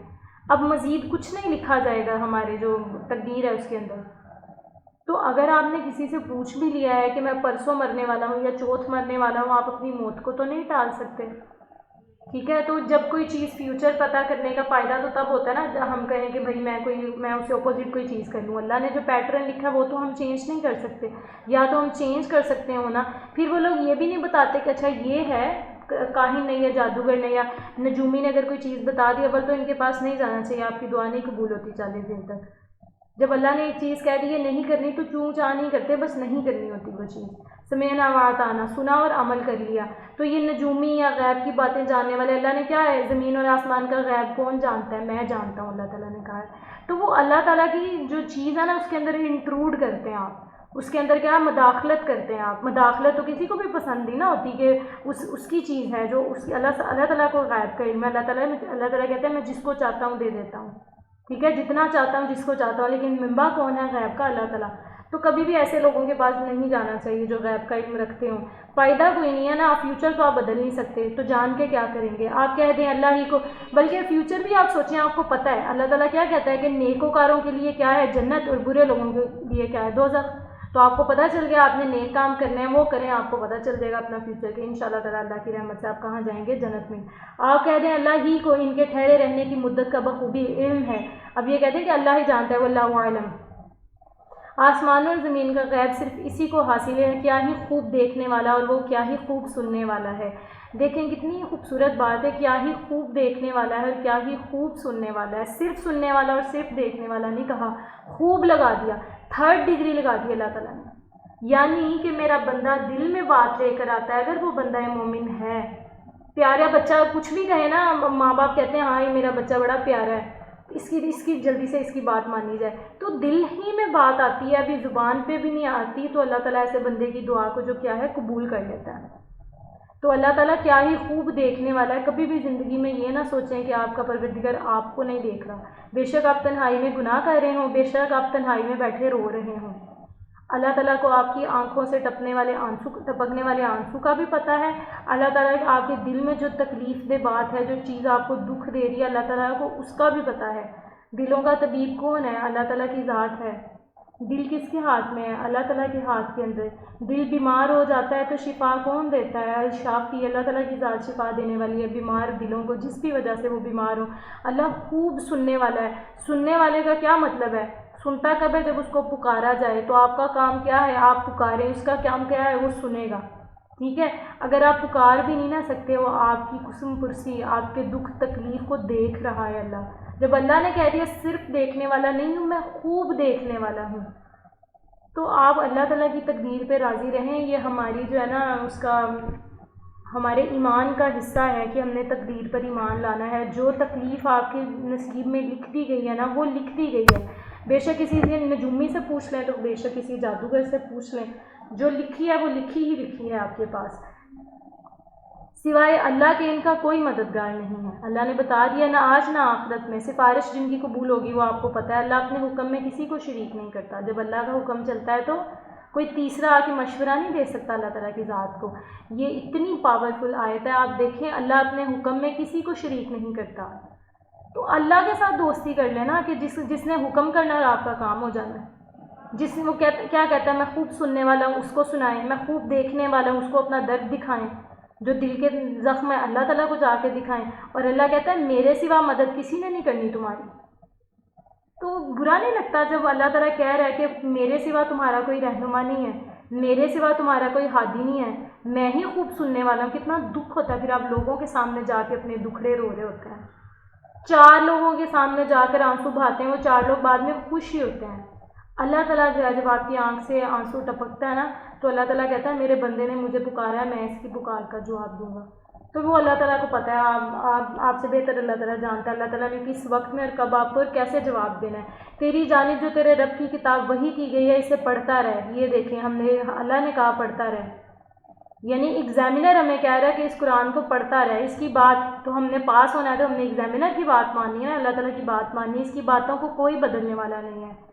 اب مزید کچھ نہیں لکھا جائے گا ہمارے جو تقدیر ہے اس کے اندر. تو اگر آپ نے کسی سے پوچھ بھی لیا ہے کہ میں پرسوں مرنے والا ہوں یا چوتھ مرنے والا ہوں، آپ اپنی موت کو تو نہیں ٹال سکتے، ٹھیک ہے. تو جب کوئی چیز فیوچر پتہ کرنے کا فائدہ تو تب ہوتا ہے نا جب ہم کہیں کہ بھائی میں اس سے اپوزٹ کوئی چیز کر لوں. اللہ نے جو پیٹرن لکھا ہے وہ تو ہم چینج نہیں کر سکتے، یا تو ہم چینج کر سکتے ہیں ہونا. پھر وہ لوگ یہ بھی نہیں بتاتے کہ اچھا یہ ہے کاہن نے یا جادوگر نے یا نجومی نے اگر کوئی چیز بتا دی، اول تو ان کے پاس نہیں جانا چاہیے، آپ کی دعا نہیں قبول ہوتی 40 دن تک. جب اللہ نے ایک چیز کہہ دی ہے نہیں کرنی تو چوں چاہ نہیں کرتے، بس نہیں کرنی ہوتی وہ چیز. سمعنا واطعنا، سنا اور عمل کر لیا. تو یہ نجومی یا غیب کی باتیں جاننے والے، اللہ نے کیا ہے زمین اور آسمان کا غیب کون جانتا ہے؟ میں جانتا ہوں، اللہ تعالیٰ نے کہا ہے. تو وہ اللہ تعالیٰ کی جو چیز ہے نا اس کے اندر انٹروڈ کرتے ہیں آپ، اس کے اندر کیا مداخلت کرتے ہیں آپ. مداخلت تو کسی کو بھی پسند نہیں نا ہوتی کہ اس کی چیز ہے جو اس کی اللہ تعالیٰ کو غیب کا علم ہے. اللہ تعالیٰ کہتے ہیں میں جس کو چاہتا ہوں دے دیتا ہوں، ٹھیک ہے، جتنا چاہتا ہوں جس کو چاہتا ہوں، لیکن منبع کون ہے؟ غیب کا، اللہ تعالیٰ. تو کبھی بھی ایسے لوگوں کے پاس نہیں جانا چاہیے جو غیب کا علم رکھتے ہوں. فائدہ کوئی نہیں ہے نا، آپ فیوچر تو آپ بدل نہیں سکتے، تو جان کے کیا کریں گے؟ آپ کہہ دیں اللہ ہی کو، بلکہ فیوچر بھی آپ سوچیں، آپ کو پتہ ہے اللہ تعالیٰ کیا کہتا ہے کہ نیکوکاروں کے لیے کیا ہے جنت اور برے لوگوں کے لیے کیا ہے دوزخ. تو آپ کو پتہ چل گیا آپ نے نیک کام کرنے ہیں وہ کریں، آپ کو پتہ چل جائے گا اپنا فیوچر کہ انشاءاللہ تعالیٰ اللہ کی رحمت سے آپ کہاں جائیں گے؟ جنت میں. آپ کہہ دیں اللہ ہی کو ان کے ٹھہرے رہنے کی مدت کا بخوبی علم ہے. اب یہ کہتے ہیں کہ اللہ ہی جانتا ہے، واللہ اعلم. آسمان اور زمین کا غیب صرف اسی کو حاصل ہے، کیا ہی خوب دیکھنے والا اور وہ کیا ہی خوب سننے والا ہے. دیکھیں کتنی خوبصورت بات ہے، کیا ہی خوب دیکھنے والا ہے اور کیا ہی خوب سننے والا ہے. صرف سننے والا اور صرف دیکھنے والا نہیں کہا، خوب لگا دیا، 3rd ڈگری لگا دی اللہ تعالیٰ نے. یعنی کہ میرا بندہ دل میں بات لے کر آتا ہے، اگر وہ بندہ مومن ہے. پیارا بچہ کچھ بھی کہے نا، ماں باپ کہتے ہیں ہاں یہ میرا بچہ بڑا پیارا ہے، اس کی جلدی سے اس کی بات مانی جائے، تو دل ہی میں بات آتی ہے، ابھی زبان پہ بھی نہیں آتی، تو اللہ تعالیٰ ایسے بندے کی دعا کو جو کیا ہے قبول کر لیتا ہے. تو اللہ تعالیٰ کیا ہی خوب دیکھنے والا ہے. کبھی بھی زندگی میں یہ نہ سوچیں کہ آپ کا پروردگار آپ کو نہیں دیکھ رہا. بے شک آپ تنہائی میں گناہ کر رہے ہوں، بے شک آپ تنہائی میں بیٹھے رو رہے ہوں، اللہ تعالیٰ کو آپ کی آنکھوں سے ٹپکنے والے آنسو کا بھی پتہ ہے. اللہ تعالیٰ کو آپ کے دل میں جو تکلیف دہ بات ہے، جو چیز آپ کو دکھ دے رہی ہے، اللہ تعالیٰ کو اس کا بھی پتہ ہے. دلوں کا طبیب کون ہے؟ اللہ تعالیٰ کی ذات ہے. دل کس کے ہاتھ میں ہے؟ اللہ تعالیٰ کے ہاتھ کے اندر۔ دل بیمار ہو جاتا ہے تو شفا کون دیتا ہے؟ الشافی، اللہ تعالیٰ کی ذات شفا دینے والی ہے بیمار دلوں کو، جس بھی وجہ سے وہ بیمار ہو۔ اللہ خوب سننے والا ہے۔ سننے والے کا کیا مطلب ہے؟ سنتا کب ہے؟ جب اس کو پکارا جائے۔ تو آپ کا کام کیا ہے؟ آپ پکاریں، اس کا کام کیا ہے؟ وہ سنے گا، ٹھیک ہے؟ اگر آپ پکار بھی نہیں نہ سکتے، وہ آپ کی قسم پرسی، آپ کے دکھ تکلیف کو دیکھ رہا ہے اللہ۔ جب اللہ نے کہہ دیا صرف دیکھنے والا نہیں ہوں میں، خوب دیکھنے والا ہوں، تو آپ اللہ تعالیٰ کی تقدیر پہ راضی رہیں۔ یہ ہماری جو ہے نا اس کا ہمارے ایمان کا حصہ ہے کہ ہم نے تقدیر پر ایمان لانا ہے۔ جو تکلیف آپ کے نصیب میں لکھ دی گئی ہے نا، وہ لکھ دی گئی ہے۔ بے شک کسی سے نجومی سے پوچھ لیں، تو بے شک کسی جادوگر سے پوچھ لیں، جو لکھی ہے وہ لکھی ہی لکھی ہے آپ کے پاس۔ سوائے اللہ کے ان کا کوئی مددگار نہیں ہے۔ اللہ نے بتا دیا نہ آج نہ آخرت میں سفارش جن کی قبول ہوگی وہ آپ کو پتہ ہے۔ اللہ اپنے حکم میں کسی کو شریک نہیں کرتا۔ جب اللہ کا حکم چلتا ہے تو کوئی تیسرا آ کے مشورہ نہیں دے سکتا اللہ تعالیٰ کی ذات کو۔ یہ اتنی پاورفل آیت ہے، آپ دیکھیں اللہ اپنے حکم میں کسی کو شریک نہیں کرتا۔ تو اللہ کے ساتھ دوستی کر لینا کہ جس نے حکم کرنا ہے آپ کا کام ہو جانا ہے۔ جس نے وہ کیا کہتا ہے، میں خوب سننے والا ہوں، اس کو سنائیں۔ میں خوب دیکھنے والا ہوں، اس کو اپنا درد دکھائیں۔ جو دل کے زخم ہے اللہ تعالیٰ کو جا کے دکھائیں۔ اور اللہ کہتا ہے میرے سوا مدد کسی نے نہیں کرنی تمہاری۔ تو برا نہیں لگتا جب اللہ تعالیٰ کہہ رہا ہے کہ میرے سوا تمہارا کوئی رہنما نہیں ہے، میرے سوا تمہارا کوئی ہادی نہیں ہے، میں ہی خوب سننے والا ہوں۔ کتنا دکھ ہوتا ہے پھر آپ لوگوں کے سامنے جا کے اپنے دکھڑے رو رہے ہوتے ہیں، 4 لوگوں کے سامنے جا کر آنسو بہاتے ہیں، وہ 4 لوگ بعد میں خوش ہی ہوتے ہیں۔ اللہ تعالیٰ جو ہے جب آپ کی آنکھ سے آنسو ٹپکتا ہے نا، تو اللہ تعالیٰ کہتا ہے میرے بندے نے مجھے پکارا ہے، میں اس کی پکار کا جواب دوں گا۔ تو وہ اللہ تعالیٰ کو پتہ ہے، آپ سے بہتر اللہ تعالیٰ جانتا ہے اللہ تعالیٰ نے کس وقت میں اور کب آپ کو اور کیسے جواب دینا ہے۔ تیری جانب جو تیرے رب کی کتاب وحی کی گئی ہے، اسے پڑھتا رہ۔ یہ دیکھیں اللہ نے کہا پڑھتا رہ، یعنی ایگزامینر ہمیں کہہ رہا ہے کہ اس قرآن کو پڑھتا رہے۔ اس کی بات تو ہم نے پاس ہونا ہے، تو ہم نے ایگزامینر کی بات ماننی ہے، اللہ تعالیٰ کی بات ماننی ہے۔ اس کی باتوں کو کوئی بدلنے والا نہیں ہے۔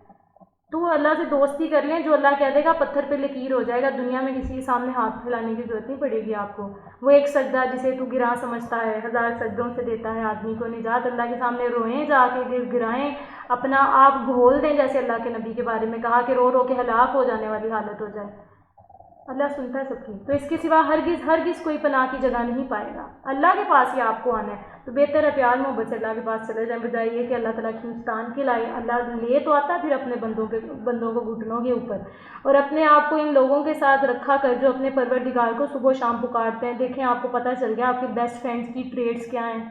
تو اللہ سے دوستی کر لیں، جو اللہ کہہ دے گا پتھر پہ لکیر ہو جائے گا۔ دنیا میں کسی کے سامنے ہاتھ پھیلانے کی ضرورت نہیں پڑے گی آپ کو۔ وہ ایک سجدہ جسے تو گراں سمجھتا ہے، 1000 سجدوں سے دیتا ہے آدمی کو نجات۔ اللہ کے سامنے روئیں، جا کے گرائیں، اپنا آپ گھول دیں، جیسے اللہ کے نبی کے بارے میں کہا کہ رو رو کے ہلاک ہو جانے والی حالت ہو جائے۔ اللہ سنتا ہے سب کی۔ تو اس کے سوا ہرگز کوئی پناہ کی جگہ نہیں پائے گا۔ اللہ کے پاس ہی آپ کو آنا ہے، تو بہتر ہے پیار محبت سے اللہ کے پاس چلے جائیں، بجائے یہ کہ اللہ تعالیٰ کھینچتان کے لائے۔ اللہ لے تو آتا ہے پھر اپنے بندوں کو گھٹنوں کے اوپر، اور اپنے آپ کو ان لوگوں کے ساتھ رکھا کر جو اپنے پروردگار کو صبح و شام پکارتے ہیں۔ دیکھیں آپ کو پتہ چل گیا آپ کے بیسٹ فرینڈز کی ٹریٹس کیا ہیں۔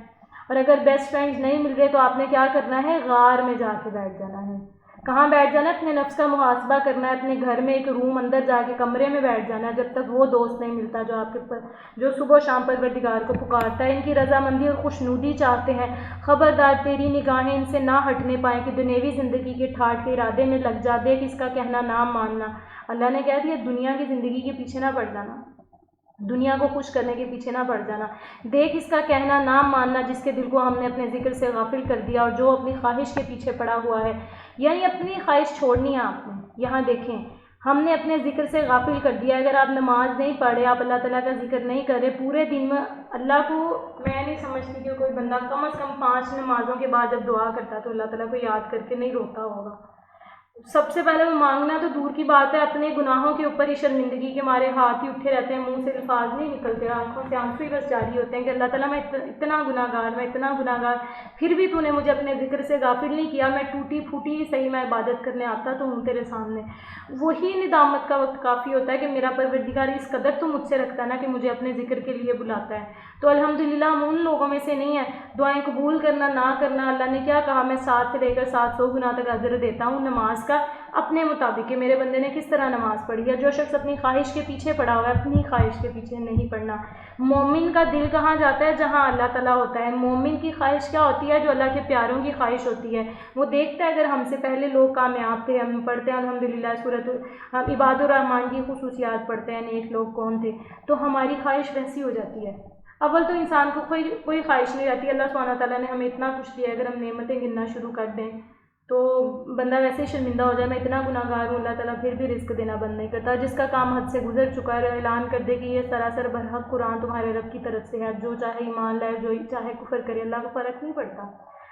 اور اگر بیسٹ فرینڈز نہیں مل رہے تو آپ نے کیا کرنا ہے؟ غار میں جا کے بیٹھ جانا ہے۔ کہاں بیٹھ جانا ہے؟ اپنے نفس کا محاسبہ کرنا ہے، اپنے گھر میں ایک روم اندر جا کے کمرے میں بیٹھ جانا ہے، جب تک وہ دوست نہیں ملتا جو آپ کے جو صبح و شام پروردگار کو پکارتا ہے، ان کی رضامندی اور خوشنودی چاہتے ہیں۔ خبردار تیری نگاہیں ان سے نہ ہٹنے پائیں کہ دنیوی زندگی کے ٹھاٹ کے ارادے میں لگ جا، دیکھ اس کا کہنا نہ ماننا۔ اللہ نے کہہ دیا دنیا کی زندگی کے پیچھے نہ پڑ جانا، دنیا کو خوش کرنے کے پیچھے نہ پڑ جانا، دیکھ اس کا کہنا نہ ماننا، جس کے دل کو ہم نے اپنے ذکر سے غافل کر دیا اور جو اپنی خواہش کے پیچھے پڑا ہوا ہے۔ یعنی اپنی خواہش چھوڑنی ہے آپ نے۔ یہاں دیکھیں ہم نے اپنے ذکر سے غافل کر دیا۔ اگر آپ نماز نہیں پڑھ رہے، آپ اللہ تعالیٰ کا ذکر نہیں کر رہے پورے دن میں، اللہ کو میں نہیں سمجھتی کہ کوئی بندہ کم از کم 5 نمازوں کے بعد جب دعا کرتا تو اللہ تعالیٰ کو یاد کر کے نہیں روتا ہوگا۔ سب سے پہلے وہ مانگنا تو دور کی بات ہے، اپنے گناہوں کے اوپر ہی شرمندگی کے مارے ہاتھ ہی اٹھے رہتے ہیں، منہ سے الفاظ نہیں نکلتے، آنکھوں سے آنسو ہی بس جاری ہوتے ہیں کہ اللہ تعالیٰ میں اتنا گناہ گار، پھر بھی تو نے مجھے اپنے ذکر سے غافل نہیں کیا۔ میں ٹوٹی پھوٹی ہی صحیح، میں عبادت کرنے آتا تو ہوں تیرے سامنے۔ وہی ندامت کا وقت کافی ہوتا ہے کہ میرا پروردگار اس قدر تو مجھ سے رکھتا ہے نا کہ مجھے اپنے ذکر کے لیے بلاتا ہے۔ تو الحمدللہ ہم ان لوگوں میں سے نہیں ہیں۔ دعائیں قبول کرنا نہ کرنا، اللہ نے کیا کہا؟ میں 7 سے لے کر 700 گنا تک اجر دیتا ہوں نماز کا، اپنے مطابق کہ میرے بندے نے کس طرح نماز پڑھی ہے۔ جو شخص اپنی خواہش کے پیچھے پڑا ہوا ہے، اپنی خواہش کے پیچھے نہیں پڑنا۔ مومن کا دل کہاں جاتا ہے؟ جہاں اللہ تعالیٰ ہوتا ہے۔ مومن کی خواہش کیا ہوتی ہے؟ جو اللہ کے پیاروں کی خواہش ہوتی ہے۔ وہ دیکھتا ہے اگر ہم سے پہلے لوگ کامیاب تھے، ہم پڑھتے ہیں الحمدللہ سورۃ عباد الرحمن کی خصوصیات پڑھتے ہیں، نیک لوگ کون تھے، تو ہماری خواہش ویسی ہو جاتی ہے۔ اول تو انسان کو کوئی خواہش نہیں رہتی۔ اللہ سبحانہ تعالیٰ نے ہمیں اتنا کچھ دیا، اگر ہم نعمتیں گننا شروع کر دیں تو بندہ ویسے ہی شرمندہ ہو جائے، میں اتنا گناہ گار ہوں، اللہ تعالیٰ پھر بھی رزق دینا بند نہیں کرتا۔ جس کا کام حد سے گزر چکا ہے، اعلان کر دے کہ یہ سراسر برحق قرآن تمہارے رب کی طرف سے ہے، جو چاہے ایمان لائے، جو چاہے کفر کرے، اللہ کو فرق نہیں پڑتا۔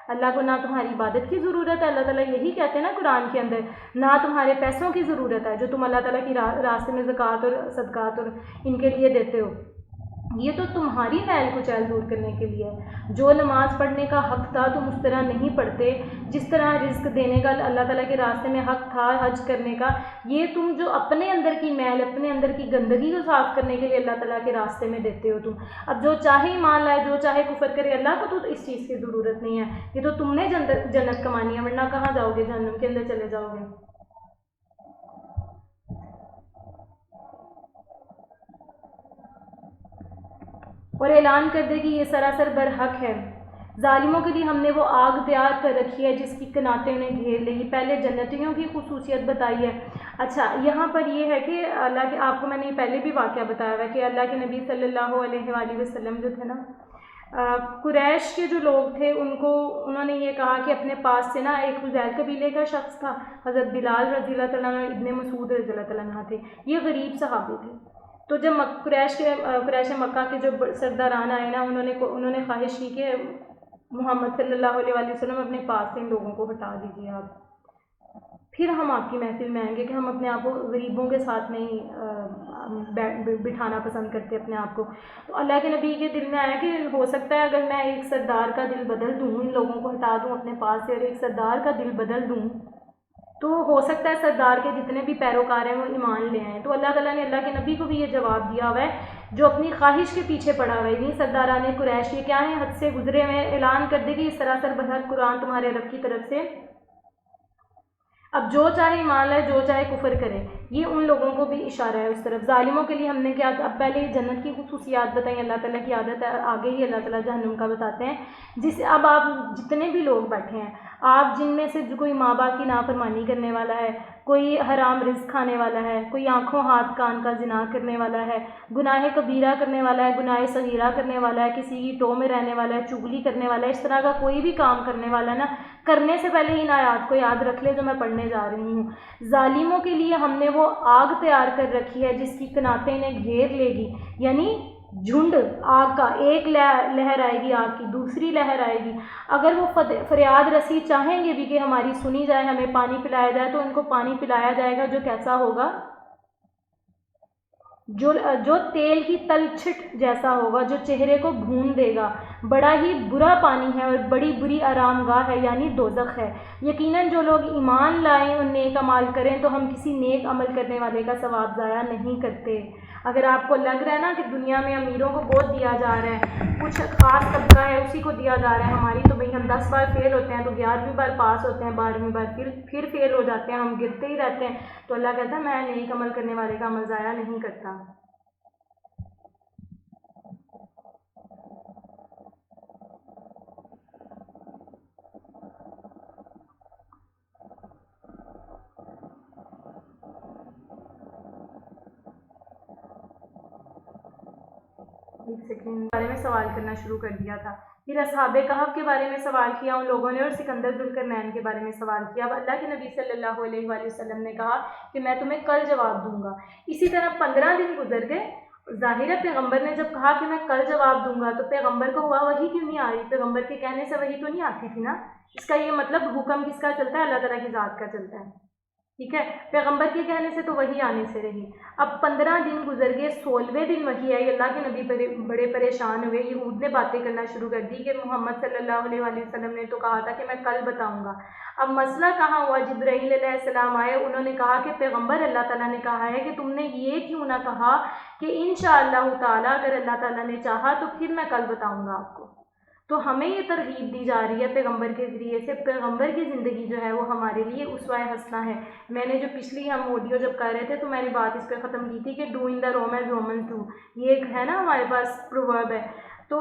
اللہ کو نہ تمہاری عبادت کی ضرورت ہے، اللہ تعالیٰ یہی کہتے ہیں نا قرآن کے اندر، نہ تمہارے پیسوں کی ضرورت ہے جو تم اللہ تعالیٰ کی راستے میں زکوٰۃ اور صدقات اور ان کے لیے دیتے ہو، یہ تو تمہاری میل کچیل دور کرنے کے لیے ہے۔ جو نماز پڑھنے کا حق تھا تم اس طرح نہیں پڑھتے، جس طرح رزق دینے کا اللہ تعالیٰ کے راستے میں حق تھا، حج کرنے کا، یہ تم جو اپنے اندر کی میل، اپنے اندر کی گندگی کو صاف کرنے کے لیے اللہ تعالیٰ کے راستے میں دیتے ہو تم۔ اب جو چاہے ایمان لائے، جو چاہے کفر کرے، اللہ کو تو اس چیز کی ضرورت نہیں ہے، یہ تو تم نے جنت کمانی ہے، ورنہ کہاں جاؤ گے؟ جہنم کے اندر چلے جاؤ گے۔ اور اعلان کر دے کہ یہ سراسر برحق ہے، ظالموں کے لیے ہم نے وہ آگ تیار کر رکھی ہے جس کی کناتیں انہیں گھیر لے گی۔ پہلے جنتیوں کی خصوصیت بتائی ہے۔ اچھا، یہاں پر یہ ہے کہ اللہ کے، آپ کو میں نے پہلے بھی واقعہ بتایا ہوا ہے کہ اللہ کے نبی صلی اللہ علیہ وآلہ وسلم جو تھے نا، قریش کے جو لوگ تھے انہوں نے یہ کہا کہ اپنے پاس سے نا، ایک حذیل قبیلے کا شخص تھا، حضرت بلال رضی اللہ تعالیٰ عنہ، ابن مسعود رضی اللہ تعالیٰ عنہ تھے، یہ غریب صحابی تھے۔ تو جب قریش مکہ کے جو سرداران آئے نا، انہوں نے خواہش کی کہ محمد صلی اللہ علیہ وآلہ وسلم اپنے پاس سے ان لوگوں کو ہٹا دیجیے آپ، پھر ہم آپ کی محفل میں آئیں گے، کہ ہم اپنے آپ کو غریبوں کے ساتھ نہیں بٹھانا پسند کرتے اپنے آپ کو۔ تو اللہ کے نبی کے دل میں آیا کہ ہو سکتا ہے اگر میں ایک سردار کا دل بدل دوں، ان لوگوں کو ہٹا دوں اپنے پاس سے اور ایک سردار کا دل بدل دوں، تو ہو سکتا ہے سردار کے جتنے بھی پیروکار ہیں وہ ایمان لے آئیں۔ تو اللہ تعالیٰ نے اللہ کے نبی کو بھی یہ جواب دیا ہوا ہے، جو اپنی خواہش کے پیچھے پڑا ہوا ہے، نہیں سرداران قریش یہ کیا ہیں، حد سے گزرے ہوئے، اعلان کر دے کہ اس سراسر برحق قرآن تمہارے رب کی طرف سے، اب جو چاہے ایمان لائے، جو چاہے کفر کرے، یہ ان لوگوں کو بھی اشارہ ہے اس طرف۔ ظالموں کے لیے ہم نے کیا، اب پہلے جنت کی خصوصیات بتائیں، اللہ تعالیٰ کی عادت ہے، آگے ہی اللہ تعالیٰ جہنم کا بتاتے ہیں، جس اب آپ جتنے بھی لوگ بیٹھے ہیں، آپ جن میں سے جو کوئی ماں باپ کی نافرمانی کرنے والا ہے، کوئی حرام رزق کھانے والا ہے، کوئی آنکھوں ہاتھ کان کا زنا کرنے والا ہے، گناہ کبیرہ کرنے والا ہے، گناہ صغیرہ کرنے والا ہے، کسی کی ٹو میں رہنے والا ہے، چغلی کرنے والا ہے، اس طرح کا کوئی بھی کام کرنے والا ہے نا، کرنے سے پہلے ان آیات کو یاد رکھ لے جو میں پڑھنے جا رہی ہوں۔ ظالموں کے لیے ہم نے وہ آگ تیار کر رکھی ہے جس کی کناتیں انہیں گھیر لے گی، یعنی جھنڈ آگ کا، ایک لہر آئے گی آگ کی، دوسری لہر آئے گی، اگر وہ فریاد رسی چاہیں گے بھی کہ ہماری سنی جائے، ہمیں پانی پلایا جائے، تو ان کو پانی پلایا جائے گا جو کیسا ہوگا، جو تیل کی تلچھٹ جیسا ہوگا، جو چہرے کو بھون دے گا، بڑا ہی برا پانی ہے اور بڑی بری آرام گاہ ہے، یعنی دوزخ ہے۔ یقیناً جو لوگ ایمان لائیں اور نیک عمل کریں تو ہم کسی نیک عمل کرنے والے کا ثواب ضائع نہیں کرتے۔ اگر آپ کو لگ رہا ہے نا کہ دنیا میں امیروں کو بہت دیا جا رہا ہے، کچھ خاص طبقہ ہے اسی کو دیا جا رہا ہے، ہماری تو بھئی ہم 10 بار فیل ہوتے ہیں تو 11ویں بار پاس ہوتے ہیں، 12ویں بار پھر فیل ہو جاتے ہیں، ہم گرتے ہی رہتے ہیں، تو اللہ کہتا ہے میں نیک عمل کرنے والے کا عمل ضائع نہیں کرتا۔ ایک سیکنڈ، بارے میں سوال کرنا شروع کر دیا تھا، پھر اصحاب کہف کے بارے میں سوال کیا ان لوگوں نے، اور سکندر ذوالقرنین کے بارے میں سوال کیا۔ اب اللہ کے نبی صلی اللہ علیہ وآلہ وسلم نے کہا کہ میں تمہیں کل جواب دوں گا۔ اسی طرح 15 دن گزر گئے، ظاہر ہے پیغمبر نے جب کہا کہ میں کل جواب دوں گا تو پیغمبر کو ہوا وحی کیوں نہیں آ رہی؟ پیغمبر کے کہنے سے وحی تو نہیں آتی تھی نا، اس کا یہ مطلب حکم کس کا چلتا ہے؟ اللہ تعالیٰ کی ذات کا چلتا ہے، ٹھیک ہے، پیغمبر کے کہنے سے تو وحی آنے سے رہی۔ اب 15 دن گزر گئے، 16ویں دن وحی آئی، اللہ کے نبی بڑے پریشان ہوئے، یہود نے باتیں کرنا شروع کر دی کہ محمد صلی اللہ علیہ وآلہ وسلم نے تو کہا تھا کہ میں کل بتاؤں گا۔ اب مسئلہ کہاں ہوا؟ جبرائیل علیہ السلام آئے، انہوں نے کہا کہ پیغمبر اللہ تعالیٰ نے کہا ہے کہ تم نے یہ کیوں نہ کہا کہ انشاءاللہ تعالیٰ اگر اللہ تعالیٰ نے چاہا تو پھر میں کل بتاؤں گا آپ کو۔ تو ہمیں یہ ترغیب دی جا رہی ہے پیغمبر کے ذریعے سے، پیغمبر کی زندگی جو ہے وہ ہمارے لیے اسوہ حسنہ ہے۔ میں نے جو پچھلی ہم آڈیو جب کر رہے تھے تو میں نے بات اس پہ ختم کی تھی کہ do in the room as Romans do, یہ ایک ہے نا ہمارے پاس پروورب ہے، تو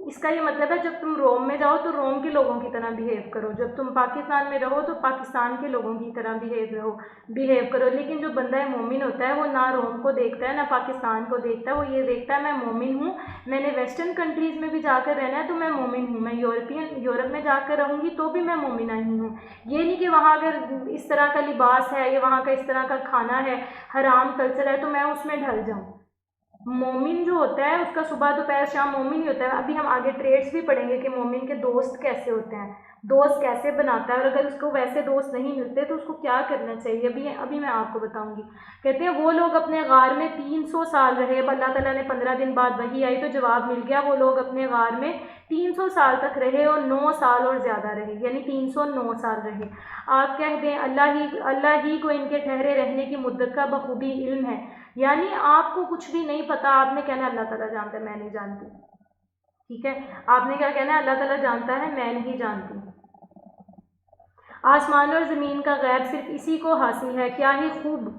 اس کا یہ مطلب ہے جب تم روم میں جاؤ تو روم کے لوگوں کی طرح بیہیو کرو، جب تم پاکستان میں رہو تو پاکستان کے لوگوں کی طرح بیہیو کرو۔ لیکن جو بندہ مومن ہوتا ہے وہ نہ روم کو دیکھتا ہے نہ پاکستان کو دیکھتا ہے، وہ یہ دیکھتا ہے میں مومن ہوں، میں نے ویسٹرن کنٹریز میں بھی جا کر رہنا ہے تو میں مومن ہوں، میں یورپ میں جا کر رہوں گی تو بھی میں مومنہ ہی ہوں۔ یہ نہیں کہ وہاں اگر اس طرح کا لباس ہے یا وہاں کا اس طرح کا کھانا ہے، حرام کلچر ہے تو میں اس میں ڈھل جاؤں۔ مومن جو ہوتا ہے اس کا صبح دوپہر شام مومن ہی ہوتا ہے۔ ابھی ہم آگے ٹریٹس بھی پڑھیں گے کہ مومن کے دوست کیسے ہوتے ہیں۔ دوست کیسے بناتا ہے، اور اگر اس کو ویسے دوست نہیں ملتے تو اس کو کیا کرنا چاہیے، ابھی میں آپ کو بتاؤں گی۔ کہتے ہیں وہ لوگ اپنے غار میں 300 سال رہے، اب اللہ تعالیٰ نے 15 دن بعد وحی آئی تو جواب مل گیا، وہ لوگ اپنے غار میں 300 سال تک رہے اور 9 سال اور زیادہ رہے، یعنی 309 سال رہے۔ آپ کہہ دیں اللہ ہی کو ان کے ٹھہرے رہنے کی مدت کا بخوبی علم ہے، یعنی آپ کو کچھ بھی نہیں پتہ، آپ نے کہنا اللہ تعالیٰ جانتا ہے، میں نہیں جانتی، ٹھیک ہے، آپ نے کیا کہنا ہے، اللہ تعالیٰ جانتا ہے، میں نہیں جانتی۔ آسمان اور زمین کا غیب صرف اسی کو حاصل ہے، کیا ہی خوب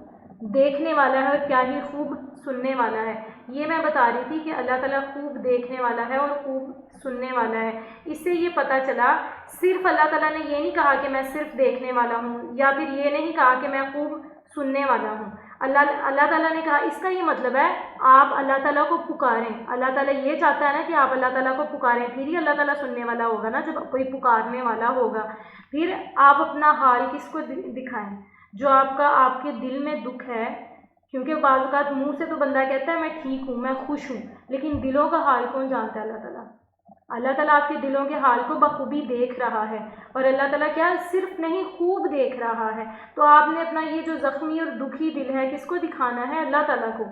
دیکھنے والا ہے اور کیا ہی خوب سننے والا ہے۔ یہ میں بتا رہی تھی کہ اللہ تعالیٰ خوب دیکھنے والا ہے اور خوب سننے والا ہے۔ اس سے یہ پتہ چلا، صرف اللہ تعالیٰ نے یہ نہیں کہا کہ میں صرف دیکھنے والا ہوں، یا پھر یہ نہیں کہا کہ میں خوب سننے والا ہوں۔ اللہ تعالیٰ نے کہا، اس کا یہ مطلب ہے آپ اللہ تعالیٰ کو پکاریں، اللہ تعالیٰ یہ چاہتا ہے نا کہ آپ اللہ تعالیٰ کو پکاریں، پھر ہی اللہ تعالیٰ سننے والا ہوگا نا، جب کوئی پکارنے والا ہوگا۔ پھر آپ اپنا حال کس کو دکھائیں، جو آپ کے دل میں دکھ ہے، کیونکہ بعض اوقات منہ سے تو بندہ کہتا ہے میں ٹھیک ہوں، میں خوش ہوں، لیکن دلوں کا حال کون جانتا ہے؟ اللہ تعالیٰ۔ اللہ تعالیٰ آپ کے دلوں کے حال کو بخوبی دیکھ رہا ہے، اور اللہ تعالیٰ کیا صرف نہیں خوب دیکھ رہا ہے۔ تو آپ نے اپنا یہ جو زخمی اور دکھی دل ہے کس کو دکھانا ہے؟ اللہ تعالیٰ کو۔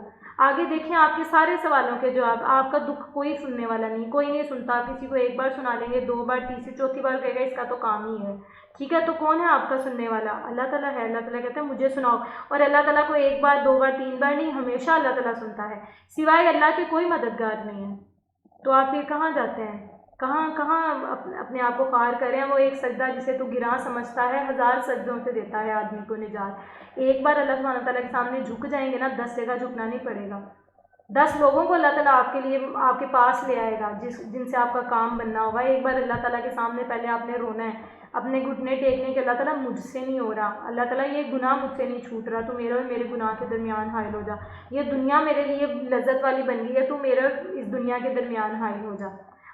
آگے دیکھیں آپ کے سارے سوالوں کے جواب، آپ کا دکھ کوئی سننے والا نہیں، کوئی نہیں سنتا، کسی کو ایک بار سنا لیں گے، 2 بار، تیسری چوتھی بار کہے گا اس کا تو کام ہی ہے، ٹھیک ہے، تو کون ہے آپ کا سننے والا؟ اللہ تعالیٰ ہے۔ اللہ تعالیٰ کہتے ہیں مجھے سناؤ، اور اللہ تعالیٰ کو 1 بار 2 بار 3 بار نہیں، ہمیشہ اللہ تعالیٰ سنتا ہے، سوائے اللہ کے کوئی مددگار نہیں ہے۔ تو آپ پھر کہاں جاتے ہیں؟ کہاں اپنے آپ کو خوار کریں؟ وہ ایک سجدہ جسے تو گراں سمجھتا ہے، 1000 سجدوں سے دیتا ہے آدمی کو نجات۔ ایک بار اللہ سبحانہ تعالیٰ کے سامنے جھک جائیں گے نا، 10 جگہ جھکنا نہیں پڑے گا، 10 لوگوں کو اللہ تعالیٰ آپ کے لیے آپ کے پاس لے آئے گا، جن سے آپ کا کام بننا ہوگا۔ ایک بار اللہ تعالیٰ کے سامنے پہلے آپ نے رونا ہے، اپنے گھٹنے ٹیکنے کے، اللہ تعالیٰ مجھ سے نہیں ہو رہا، اللہ تعالیٰ یہ گناہ مجھ سے نہیں چھوٹ رہا، تو میرے اور میرے گناہ کے درمیان حائل ہو جا، یہ دنیا میرے لیے لذت والی بن گئی ہے، تو میرے اور اس دنیا کے درمیان حائل ہو جا۔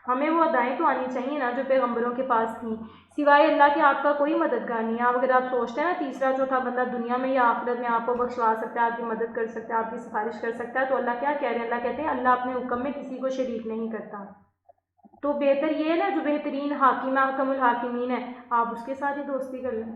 ہمیں وہ ادائیں تو آنی چاہیے نا جو پیغمبروں کے پاس تھیں۔ سوائے اللہ کے آپ کا کوئی مددگار نہیں ہے۔ اگر آپ سوچتے ہیں نا تیسرا چوتھا بندہ دنیا میں یا آخرت میں آپ کو بخشوا سکتا ہے، آپ کی مدد کر سکتا ہے، آپ کی سفارش کر سکتا ہے، تو اللہ کیا کہہ رہے ہیں؟ اللہ کہتے ہیں اللہ اپنے حکم میں کسی کو شریک نہیں کرتا۔ تو بہتر یہ ہے نا، جو بہترین حاکم حکم الحاکمین ہے، آپ اس کے ساتھ ہی دوستی کر لیں۔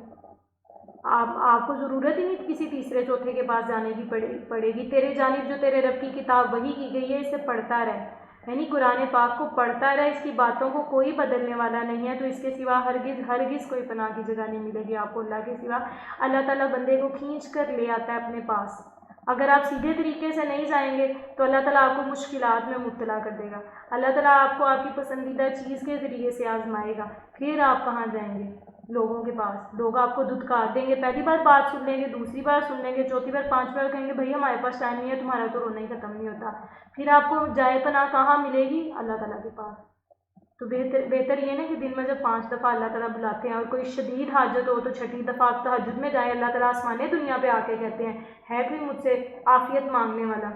آپ کو ضرورت ہی نہیں کسی تیسرے چوتھے کے پاس جانے کی پڑے گی۔ تیرے جانب جو تیرے رب کی کتاب وحی کی گئی ہے، اسے پڑھتا رہے، یعنی قرآن پاک کو پڑھتا رہے، اس کی باتوں کو کوئی بدلنے والا نہیں ہے، تو اس کے سوا ہرگز کوئی پناہ کی جگہ نہیں ملے گی آپ کو اللہ کے سوا۔ اللہ تعالیٰ بندے کو کھینچ کر لے آتا ہے اپنے پاس۔ اگر آپ سیدھے طریقے سے نہیں جائیں گے تو اللہ تعالیٰ آپ کو مشکلات میں مبتلا کر دے گا، اللہ تعالیٰ آپ کو آپ کی پسندیدہ چیز کے ذریعے سے آزمائے گا، پھر آپ کہاں جائیں گے؟ لوگوں کے پاس۔ لوگ آپ کو دھتکار دیں گے، پہلی بار بات سن لیں گے، دوسری بار سن لیں گے، چوتھی بار، 5 بار کہیں گے بھائی ہمارے پاس ٹائم نہیں ہے، تمہارا تو رونا ہی ختم نہیں ہوتا۔ پھر آپ کو جائے پناہ کہاں ملے گی؟ اللہ تعالیٰ کے پاس۔ تو بہتر یہ نا کہ دن میں جب 5 دفعہ اللہ تعالیٰ بلاتے ہیں، اور کوئی شدید حاجت ہو تو 6ٹھی دفعہ آپ تہجد میں جائیں، اللہ تعالیٰ آسمانی دنیا پہ آ کے کہتے ہیں ہے کوئی مجھ سے عافیت مانگنے والا؟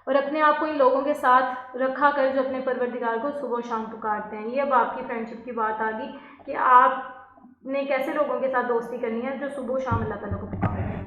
اور اپنے آپ کو ان لوگوں کے ساتھ رکھا کر جو اپنے پروردگار کو صبح و شام پکارتے ہیں۔ یہ اب آپ کی فرینڈشپ کی بات آ گئی کہ آپ نے کیسے لوگوں کے ساتھ دوستی کرنی ہے جو صبح و شام اللہ تعالیٰ کو پکارتے ہیں،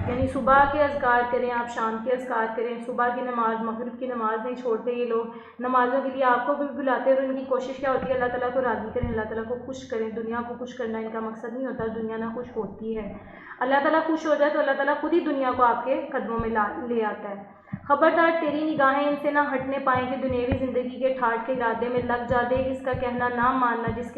یعنی صبح کے اذکار کریں، آپ شام کے اذکار کریں، صبح کی نماز، مغرب کی نماز نہیں چھوڑتے یہ لوگ، نمازوں کے لیے آپ کو بھی بلاتے ہیں، اور ان کی کوشش کیا ہوتی ہے؟ اللہ تعالیٰ کو راضی کریں، اللہ تعالیٰ کو خوش کریں۔ دنیا کو خوش کرنا ان کا مقصد نہیں ہوتا، دنیا نہ خوش ہوتی ہے۔ اللہ تعالیٰ خوش ہو جائے تو اللہ تعالیٰ خود ہی دنیا کو آپ کے قدموں میں لے آتا ہے۔ خبردار تیری نگاہیں ان سے نہ ہٹنے پائیں کہ دنیوی زندگی کے ٹھاٹ کے ارادے میں لگ جا، دے اس کا کہنا نہ ماننا جس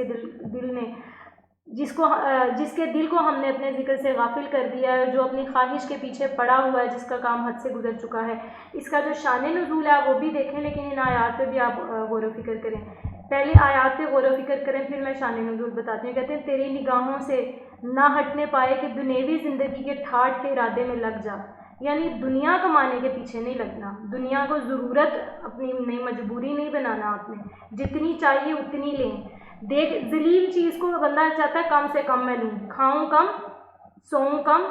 کے دل کو ہم نے اپنے ذکر سے غافل کر دیا ہے، جو اپنی خواہش کے پیچھے پڑا ہوا ہے، جس کا کام حد سے گزر چکا ہے۔ اس کا جو شان نزول ہے وہ بھی دیکھیں، لیکن ان آیات پہ بھی آپ غور و فکر کریں۔ پہلے آیات پہ غور و فکر کریں، پھر میں شان نزول بتاتی ہوں۔ کہتے ہیں تیری نگاہوں سے نہ ہٹنے پائے کہ دنیوی زندگی کے ٹھاٹ کے ارادے میں لگ جا، یعنی دنیا کمانے کے پیچھے نہیں لگنا، دنیا کو ضرورت اپنی نہیں، مجبوری نہیں بنانا، آپ نے جتنی چاہیے اتنی لیں۔ دیکھ ذلیل چیز کو بندہ چاہتا ہے کم سے کم میں لوں، کھاؤں کم، سوؤں کم،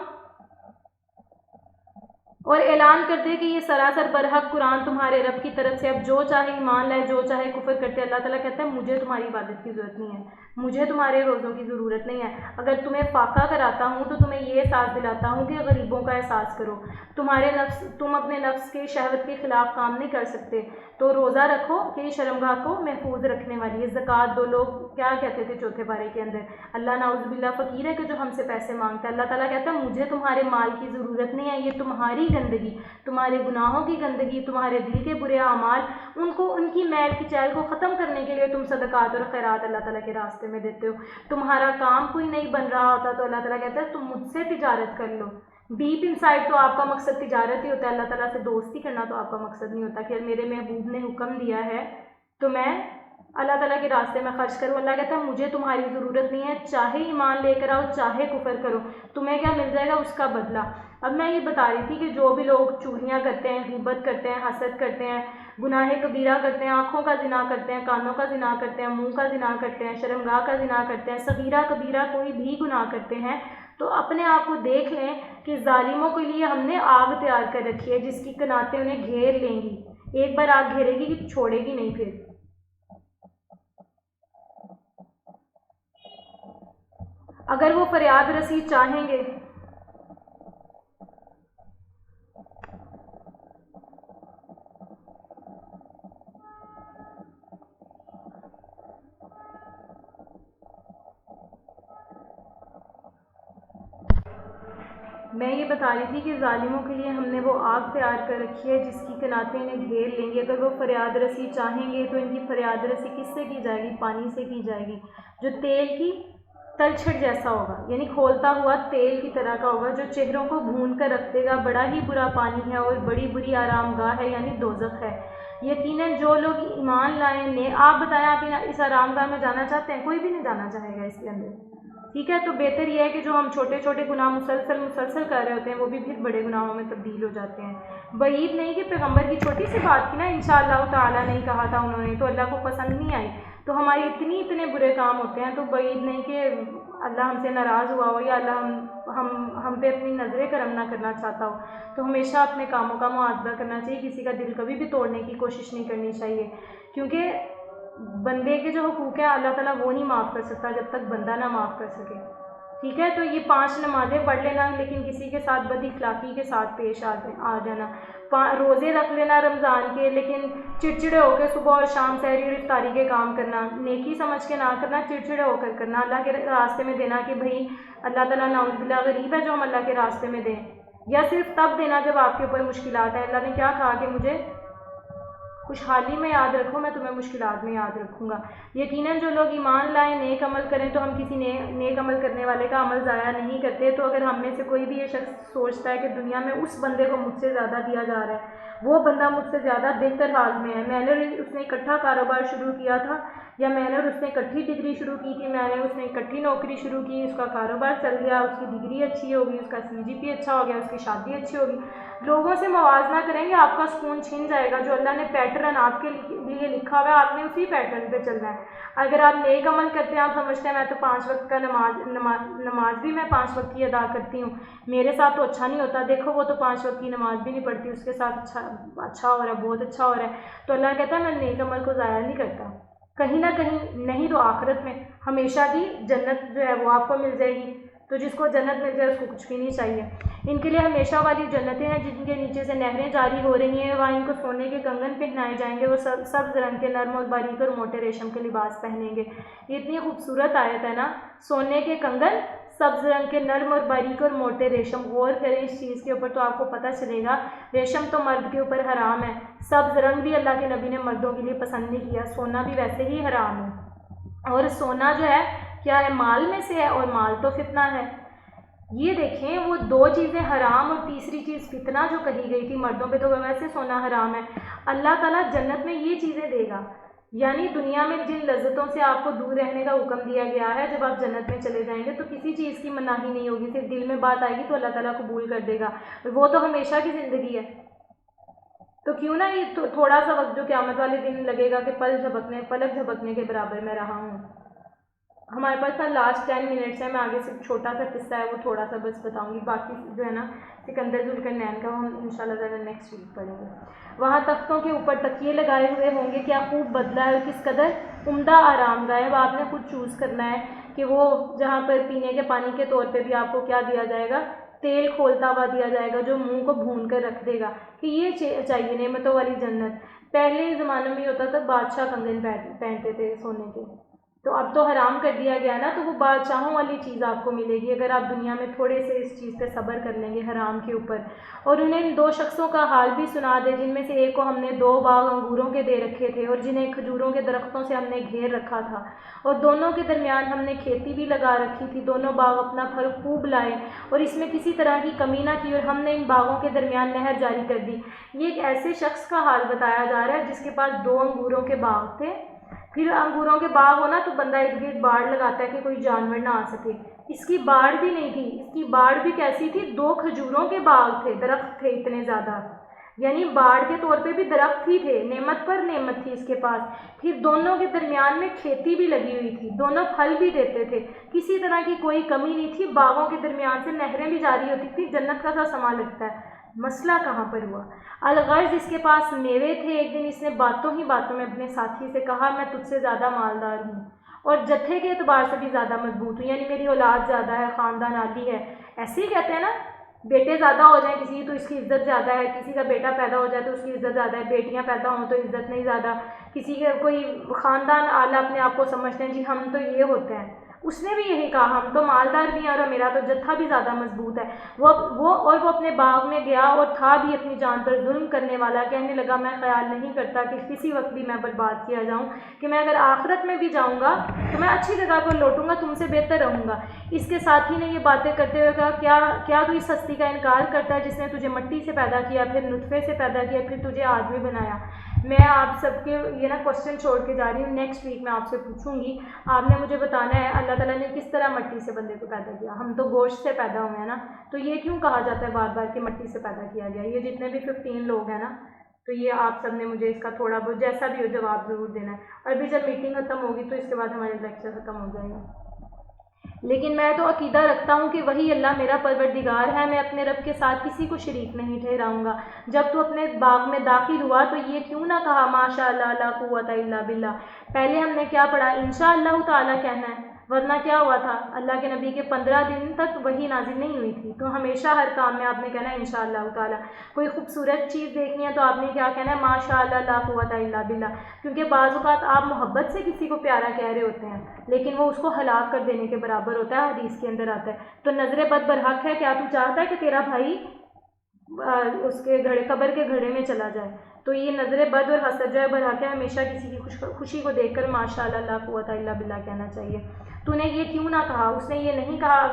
اور اعلان کر دے کہ یہ سراسر برحق قرآن تمہارے رب کی طرف سے، اب جو چاہے ایمان لائے، جو چاہے کفر کرتے۔ اللہ تعالیٰ کہتا ہے مجھے تمہاری عبادت کی ضرورت نہیں ہے، مجھے تمہارے روزوں کی ضرورت نہیں ہے۔ اگر تمہیں فاقہ کراتا ہوں تو تمہیں یہ احساس دلاتا ہوں کہ غریبوں کا احساس کرو۔ تم اپنے نفس کے شہوت کے خلاف کام نہیں کر سکتے، تو روزہ رکھو کہ یہ شرمگاہ کو محفوظ رکھنے والی ہے، زکوٰۃ دو، لوگ کیا کہتے تھے چوتھے پارے کے اندر، اللہ نعوذ باللہ فقیر ہے کہ جو ہم سے پیسے مانگتا ہے. اللہ تعالیٰ کہتا ہے مجھے تمہارے مال کی ضرورت نہیں ہے، یہ تمہاری گندگی، تمہارے گناہوں کی گندگی، تمہارے دل کے برے اعمال، ان کی میل کی چیل کو ختم کرنے کے لیے تم صدقات اور خیرات اللہ تعالیٰ کے راستے میں دیتے ہو. تمہارا کام کوئی نہیں بن رہا ہوتا تو اللہ تعالیٰ کہتا ہے تم مجھ سے تجارت کر لو. ڈیپ ان سائڈ تو آپ کا مقصد تجارت ہی ہوتا ہے، اللہ تعالیٰ سے دوستی کرنا تو آپ کا مقصد نہیں ہوتا کہ میرے محبوب نے حکم دیا ہے تو میں اللہ تعالیٰ کے راستے میں خرچ کروں. اللہ کہتا ہے مجھے تمہاری ضرورت نہیں ہے، چاہے ایمان لے کر آؤ چاہے کفر کرو، تمہیں کیا مل جائے گا اس کا بدلہ. اب میں یہ بتا رہی تھی کہ جو بھی لوگ چغلیاں کرتے ہیں، غیبت کرتے ہیں، حسد کرتے ہیں، گناہ کبیرہ کرتے ہیں، آنکھوں کا زنا کرتے ہیں، کانوں کا زنا کرتے ہیں، منہ کا زنا کرتے ہیں، شرمگاہ کا زنا کرتے ہیں، صغیرہ کبیرہ کوئی بھی گناہ کرتے ہیں، تو اپنے آپ کو دیکھ لیں کہ ظالموں کے لیے ہم نے آگ تیار کر رکھی ہے جس کی کناتیں انہیں گھیر لیں گی. ایک بار آگ گھیرے گی کہ چھوڑے گی نہیں. پھر اگر وہ فریاد رسی چاہیں گے میں یہ بتا رہی تھی کہ ظالموں کے لیے ہم نے وہ آگ تیار کر رکھی ہے جس کی کناتیں انہیں گھیر لیں گی. اگر وہ فریاد رسی چاہیں گے تو ان کی فریاد رسی کس سے کی جائے گی؟ پانی سے کی جائے گی جو تیل کی تلچھٹ جیسا ہوگا، یعنی کھولتا ہوا تیل کی طرح کا ہوگا، جو چہروں کو بھون کر رکھ دے گا. بڑا ہی برا پانی ہے اور بڑی بری آرام گاہ ہے، یعنی دوزخ ہے. یقیناً جو لوگ ایمان لائیں آپ بتائیں آپ اس آرام گاہ میں جانا چاہتے ہیں؟ کوئی بھی نہیں جانا چاہے گا اس کے اندر. ٹھیک ہے، تو بہتر یہ ہے کہ جو ہم چھوٹے چھوٹے گناہ مسلسل کر رہے ہوتے ہیں وہ بھی پھر بڑے گناہوں میں تبدیل ہو جاتے ہیں. بعید نہیں کہ پیغمبر کی چھوٹی سی بات تھی نا، انشاءاللہ تعالیٰ نہیں کہا تھا انہوں نے تو اللہ کو پسند نہیں آئی، تو ہماری اتنے برے کام ہوتے ہیں تو بعید نہیں کہ اللہ ہم سے ناراض ہوا ہو یا اللہ ہم پہ اپنی نظر کرم نہ کرنا چاہتا ہو. تو ہمیشہ اپنے کاموں کا محاسبہ کرنا چاہیے، کسی کا دل کبھی بھی توڑنے کی کوشش نہیں کرنی چاہیے، کیونکہ بندے کے جو حقوق ہیں اللہ تعالیٰ وہ نہیں معاف کر سکتا جب تک بندہ نہ معاف کر سکے. ٹھیک ہے، تو یہ 5 نمازیں پڑھ لینا لیکن کسی کے ساتھ بد اخلاقی کے ساتھ پیش آ جانا. روزے رکھ لینا رمضان کے لیکن چڑچڑے ہو کے صبح اور شام سحری اور افطاری کے کام کرنا، نیکی سمجھ کے نہ کرنا، چڑچڑے ہو کر کرنا. اللہ کے راستے میں دینا کہ بھائی اللہ تعالیٰ نعوذ باللہ غریب ہے جو ہم اللہ کے راستے میں دیں، یا صرف تب دینا جب آپ کے اوپر مشکلات ہیں. اللہ نے کیا کہا کہ مجھے خوشحالی میں یاد رکھو، میں تمہیں مشکلات میں یاد رکھوں گا. یقیناً جو لوگ ایمان لائیں نیک عمل کریں تو ہم کسی نیک عمل کرنے والے کا عمل ضائع نہیں کرتے. تو اگر ہم میں سے کوئی بھی یہ شخص سوچتا ہے کہ دنیا میں اس بندے کو مجھ سے زیادہ دیا جا رہا ہے، وہ بندہ مجھ سے زیادہ بہتر حال میں ہے، میں نے اس نے اکٹھا کاروبار شروع کیا تھا یا میں نے اور اس نے اکٹھی ڈگری شروع کی تھی، میں نے اس نے اکٹھی نوکری شروع کی، اس کا کاروبار چل گیا، اس کی ڈگری اچھی ہوگی، اس کا CGPA اچھا ہو گیا، اس کی شادی اچھی ہوگی. لوگوں سے موازنہ کریں گے آپ کا سکون چھن جائے گا. جو اللہ نے پیٹرن آپ کے لیے لکھا ہوا ہے آپ نے اسی پیٹرن پہ چلنا ہے. اگر آپ نیک عمل کرتے ہیں، آپ سمجھتے ہیں میں تو 5 وقت کا نماز بھی میں 5 وقت کی ادا کرتی ہوں، میرے ساتھ تو اچھا نہیں ہوتا، دیکھو وہ تو 5 وقت کی نماز بھی نہیں پڑھتی، اس کے ساتھ اچھا ہو رہا ہے، بہت اچھا ہو رہا ہے. تو اللہ کہتا ہے میں نیک عمل کو ضائع نہیں کرتا. کہیں نہ کہیں نہیں تو آخرت میں ہمیشہ کی جنت جو ہے وہ آپ کو مل جائے گی. تو جس کو جنت مل جائے اس کو کچھ بھی نہیں چاہیے. ان کے لیے ہمیشہ والی جنتیں ہیں جن کے نیچے سے نہریں جاری ہو رہی ہیں، وہاں ان کو سونے کے کنگن پہنائے جائیں گے، وہ سبز رنگ کے نرم اور باریک اور موٹے ریشم کے لباس پہنیں گے. یہ اتنی خوبصورت آیت ہے نا، سونے کے کنگن، سبز رنگ کے نرم اور باریک اور موٹے ریشم. غور کریں اس چیز کے اوپر تو آپ کو پتہ چلے گا ریشم تو مرد کے اوپر حرام ہے، سبز رنگ بھی اللہ کے نبی نے مردوں کے لیے پسند نہیں کیا، سونا بھی ویسے ہی حرام ہے. اور سونا جو ہے کیا ہے؟ مال میں سے ہے، اور مال تو فتنہ ہے. یہ دیکھیں وہ 2 چیزیں حرام اور تیسری چیز فتنہ جو کہی گئی تھی، مردوں پہ تو ویسے سونا حرام ہے. اللہ تعالیٰ جنت میں یہ چیزیں دے گا، یعنی دنیا میں جن لذتوں سے آپ کو دور رہنے کا حکم دیا گیا ہے جب آپ جنت میں چلے جائیں گے تو کسی چیز کی مناہی نہیں ہوگی، صرف دل میں بات آئے گی تو اللہ تعالیٰ قبول کر دے گا. وہ تو ہمیشہ کی زندگی ہے. تو کیوں نہ یہ تھوڑا سا وقت جو قیامت والے دن لگے گا کہ پلک جھپکنے کے برابر میں رہا ہوں. ہمارے پاس نا لاسٹ 10 منٹس ہے، میں آگے سے چھوٹا سا قصہ ہے وہ تھوڑا سا بس بتاؤں گی، باقی جو ہے نا سکندر ذوالقرنین کا ہم انشاءاللہ تعالیٰ نیکسٹ ویک پڑھیں گے. وہاں تختوں کے اوپر تکیے لگائے ہوئے ہوں گے، کیا خوب بدلہ ہے اور کس قدر عمدہ آرام گاہ ہے. وہ آپ نے خود چوز کرنا ہے کہ وہ جہاں پر پینے کے پانی کے طور پہ بھی آپ کو کیا دیا جائے گا، تیل کھولتا ہوا دیا جائے گا جو منہ کو بھون کر رکھ دے گا کہ یہ چاہیے نعمتوں والی جنت. پہلے زمانے میں ہوتا تھا بادشاہ کنگن پہنتے تھے سونے کے، تو اب تو حرام کر دیا گیا نا، تو وہ بادشاہوں والی چیز آپ کو ملے گی اگر آپ دنیا میں تھوڑے سے اس چیز پہ صبر کر لیں گے حرام کے اوپر۔ اور انہیں ان 2 شخصوں کا حال بھی سنا دے جن میں سے ایک کو ہم نے 2 باغ انگوروں کے دے رکھے تھے اور جنہیں کھجوروں کے درختوں سے ہم نے گھیر رکھا تھا، اور دونوں کے درمیان ہم نے کھیتی بھی لگا رکھی تھی، دونوں باغ اپنا پھل خوب لائے اور اس میں کسی طرح کی کمی نہ کی، اور ہم نے ان باغوں کے درمیان نہر جاری کر دی۔ یہ ایک ایسے شخص کا حال بتایا جا رہا ہے جس کے پاس 2 انگوروں کے باغ تھے۔ پھر انگوروں کے باغ ہونا تو بندہ ارد گرد باڑ لگاتا ہے کہ کوئی جانور نہ آ سکے، اس کی باڑ بھی نہیں تھی، اس کی باڑ بھی کیسی تھی، 2 کھجوروں کے باغ تھے، درخت تھے اتنے زیادہ، یعنی باڑ کے طور پہ بھی درخت ہی تھے، نعمت پر نعمت تھی اس کے پاس۔ پھر دونوں کے درمیان میں کھیتی بھی لگی ہوئی تھی، دونوں پھل بھی دیتے تھے، کسی طرح کی کوئی کمی نہیں تھی، باغوں کے درمیان سے نہریں بھی جاری ہوتی تھی، جنت کا سا سما لگتا ہے۔ مسئلہ کہاں پر ہوا؟ الغرض اس کے پاس میوے تھے، ایک دن اس نے باتوں ہی باتوں میں اپنے ساتھی سے کہا میں تجھ سے زیادہ مالدار ہوں اور جتھے کے اعتبار سے بھی زیادہ مضبوط ہوں، یعنی میری اولاد زیادہ ہے، خاندان عالی ہے۔ ایسے ہی کہتے ہیں نا، بیٹے زیادہ ہو جائیں کسی تو اس کی عزت زیادہ ہے، کسی کا بیٹا پیدا ہو جائے تو اس کی عزت زیادہ ہے، بیٹیاں پیدا ہوں تو عزت نہیں زیادہ، کسی کے کوئی خاندان اعلیٰ اپنے آپ کو سمجھتے ہیں جی ہم تو یہ ہوتے ہیں۔ اس نے بھی یہی کہا ہم تو مالدار بھی ہیں اور میرا تو جتھا بھی زیادہ مضبوط ہے۔ وہ اپنے باغ میں گیا اور تھا بھی اپنی جان پر ظلم کرنے والا، کہنے لگا میں خیال نہیں کرتا کہ کسی وقت بھی میں برباد کیا جاؤں، کہ میں اگر آخرت میں بھی جاؤں گا تو میں اچھی جگہ پر لوٹوں گا، تم سے بہتر رہوں گا۔ اس کے ساتھی نے یہ باتیں کرتے ہوئے کہا کیا تو اس ہستی کا انکار کرتا ہے جس نے تجھے مٹی سے پیدا کیا، پھر نطفے سے پیدا کیا، پھر تجھے آدمی بنایا؟ میں آپ سب کے یہ نا کوشچن چھوڑ کے جا رہی ہوں، نیکسٹ ویک میں آپ سے پوچھوں گی، آپ نے مجھے بتانا ہے اللہ تعالیٰ نے کس طرح مٹی سے بندے کو پیدا کیا۔ ہم تو گوشت سے پیدا ہوئے ہیں نا، تو یہ کیوں کہا جاتا ہے بار بار کہ مٹی سے پیدا کیا گیا؟ یہ جتنے بھی 15 لوگ ہیں نا، تو یہ آپ سب نے مجھے اس کا تھوڑا بہت جیسا بھی ہو جواب ضرور دینا ہے، اور ابھی جب میٹنگ ختم ہوگی تو اس کے بعد ہمارے لیکچر ختم ہو جائے گا۔ لیکن میں تو عقیدہ رکھتا ہوں کہ وہی اللہ میرا پروردگار ہے، میں اپنے رب کے ساتھ کسی کو شریک نہیں ٹھہراؤں گا۔ جب تو اپنے باغ میں داخل ہوا تو یہ کیوں نہ کہا ماشاء اللہ لا قوت الا باللہ؟ پہلے ہم نے کیا پڑھا؟ انشاء اللہ تعالیٰ کہنا ہے، ورنہ کیا ہوا تھا؟ اللہ کے نبی کے 15 دن تک وحی نازل نہیں ہوئی تھی، تو ہمیشہ ہر کام میں آپ نے کہنا ہے انشاء اللہ تعالیٰ۔ کوئی خوبصورت چیز دیکھنی ہے تو آپ نے کیا کہنا ہے؟ ماشاء اللہ لا قوت الا باللہ، کیونکہ بعض اوقات آپ محبت سے کسی کو پیارا کہہ رہے ہوتے ہیں لیکن وہ اس کو ہلاک کر دینے کے برابر ہوتا ہے، حدیث کے اندر آتا ہے۔ تو نظر بد برحق ہے، کیا تو چاہتا ہے کہ تیرا بھائی اس کے قبر کے گھڑے میں چلا جائے؟ تو یہ نظر بد اور حسد جو ہے برحق ہے، ہمیشہ کسی کی خوشی کو دیکھ کر ماشاء اللہ لا قوت الا باللہ کہنا چاہیے۔ تو نے یہ کیوں نہ کہا؟ اس نے یہ نہیں کہا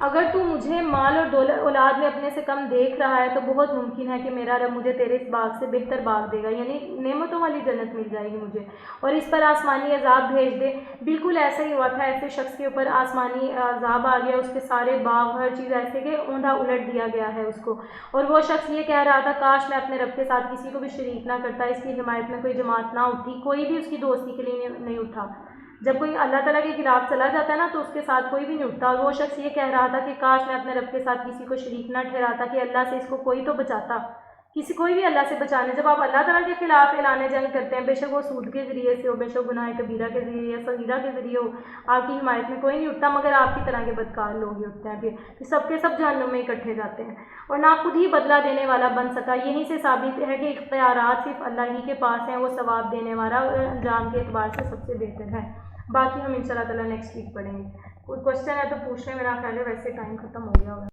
اگر تو مجھے مال اور اولاد میں اپنے سے کم دیکھ رہا ہے تو بہت ممکن ہے کہ میرا رب مجھے تیرے اس باغ سے بہتر باغ دے گا، یعنی نعمتوں والی جنت مل جائے گی مجھے، اور اس پر آسمانی عذاب بھیج دے۔ بالکل ایسا ہی ہوا تھا، ایسے شخص کے اوپر آسمانی عذاب آ گیا، اس کے سارے باغ ہر چیز ایسے کہ اوندھا الٹ دیا گیا ہے اس کو، اور وہ شخص یہ کہہ رہا تھا کاش میں اپنے رب کے ساتھ کسی کو بھی شریک نہ کرتا، اس کی حمایت میں کوئی جماعت نہ اٹھی، کوئی بھی اس کی دوستی کے لیے نہیں اٹھا۔ جب کوئی اللہ تعالیٰ کے خلاف چلا جاتا ہے نا تو اس کے ساتھ کوئی بھی نہیں اٹھتا، اور وہ شخص یہ کہہ رہا تھا کہ کاش میں اپنے رب کے ساتھ کسی کو شریک نہ ٹھہراتا، کہ اللہ سے اس کو کوئی تو بچاتا، کوئی بھی اللہ سے بچانے۔ جب آپ اللہ تعالیٰ کے خلاف اعلان جنگ کرتے ہیں، بے شک وہ سود کے ذریعے سے ہو، بے شک گناہ کبیرہ کے ذریعے یا صغیرہ کے ذریعے ہو، آپ کی حمایت میں کوئی نہیں اٹھتا، مگر آپ کی طرح کے بدکار لوگ ہی اٹھتے ہیں، پھر سب کے سب جہنم میں اکٹھے جاتے ہیں، اور نہ خود ہی بدلہ دینے والا بن سکا۔ یہیں سے ثابت ہے کہ اختیارات صرف اللہ ہی کے پاس ہیں، وہ ثواب دینے والا اور انجام کے اعتبار سے سب سے بہتر ہے۔ باقی ہم انشاءاللہ تعالیٰ نیکسٹ ویک پڑھیں گے۔ کوئی کوشچن ہے تو پوچھ لیں، میرا خیال ہے ویسے ٹائم ختم ہو گیا ہوگا۔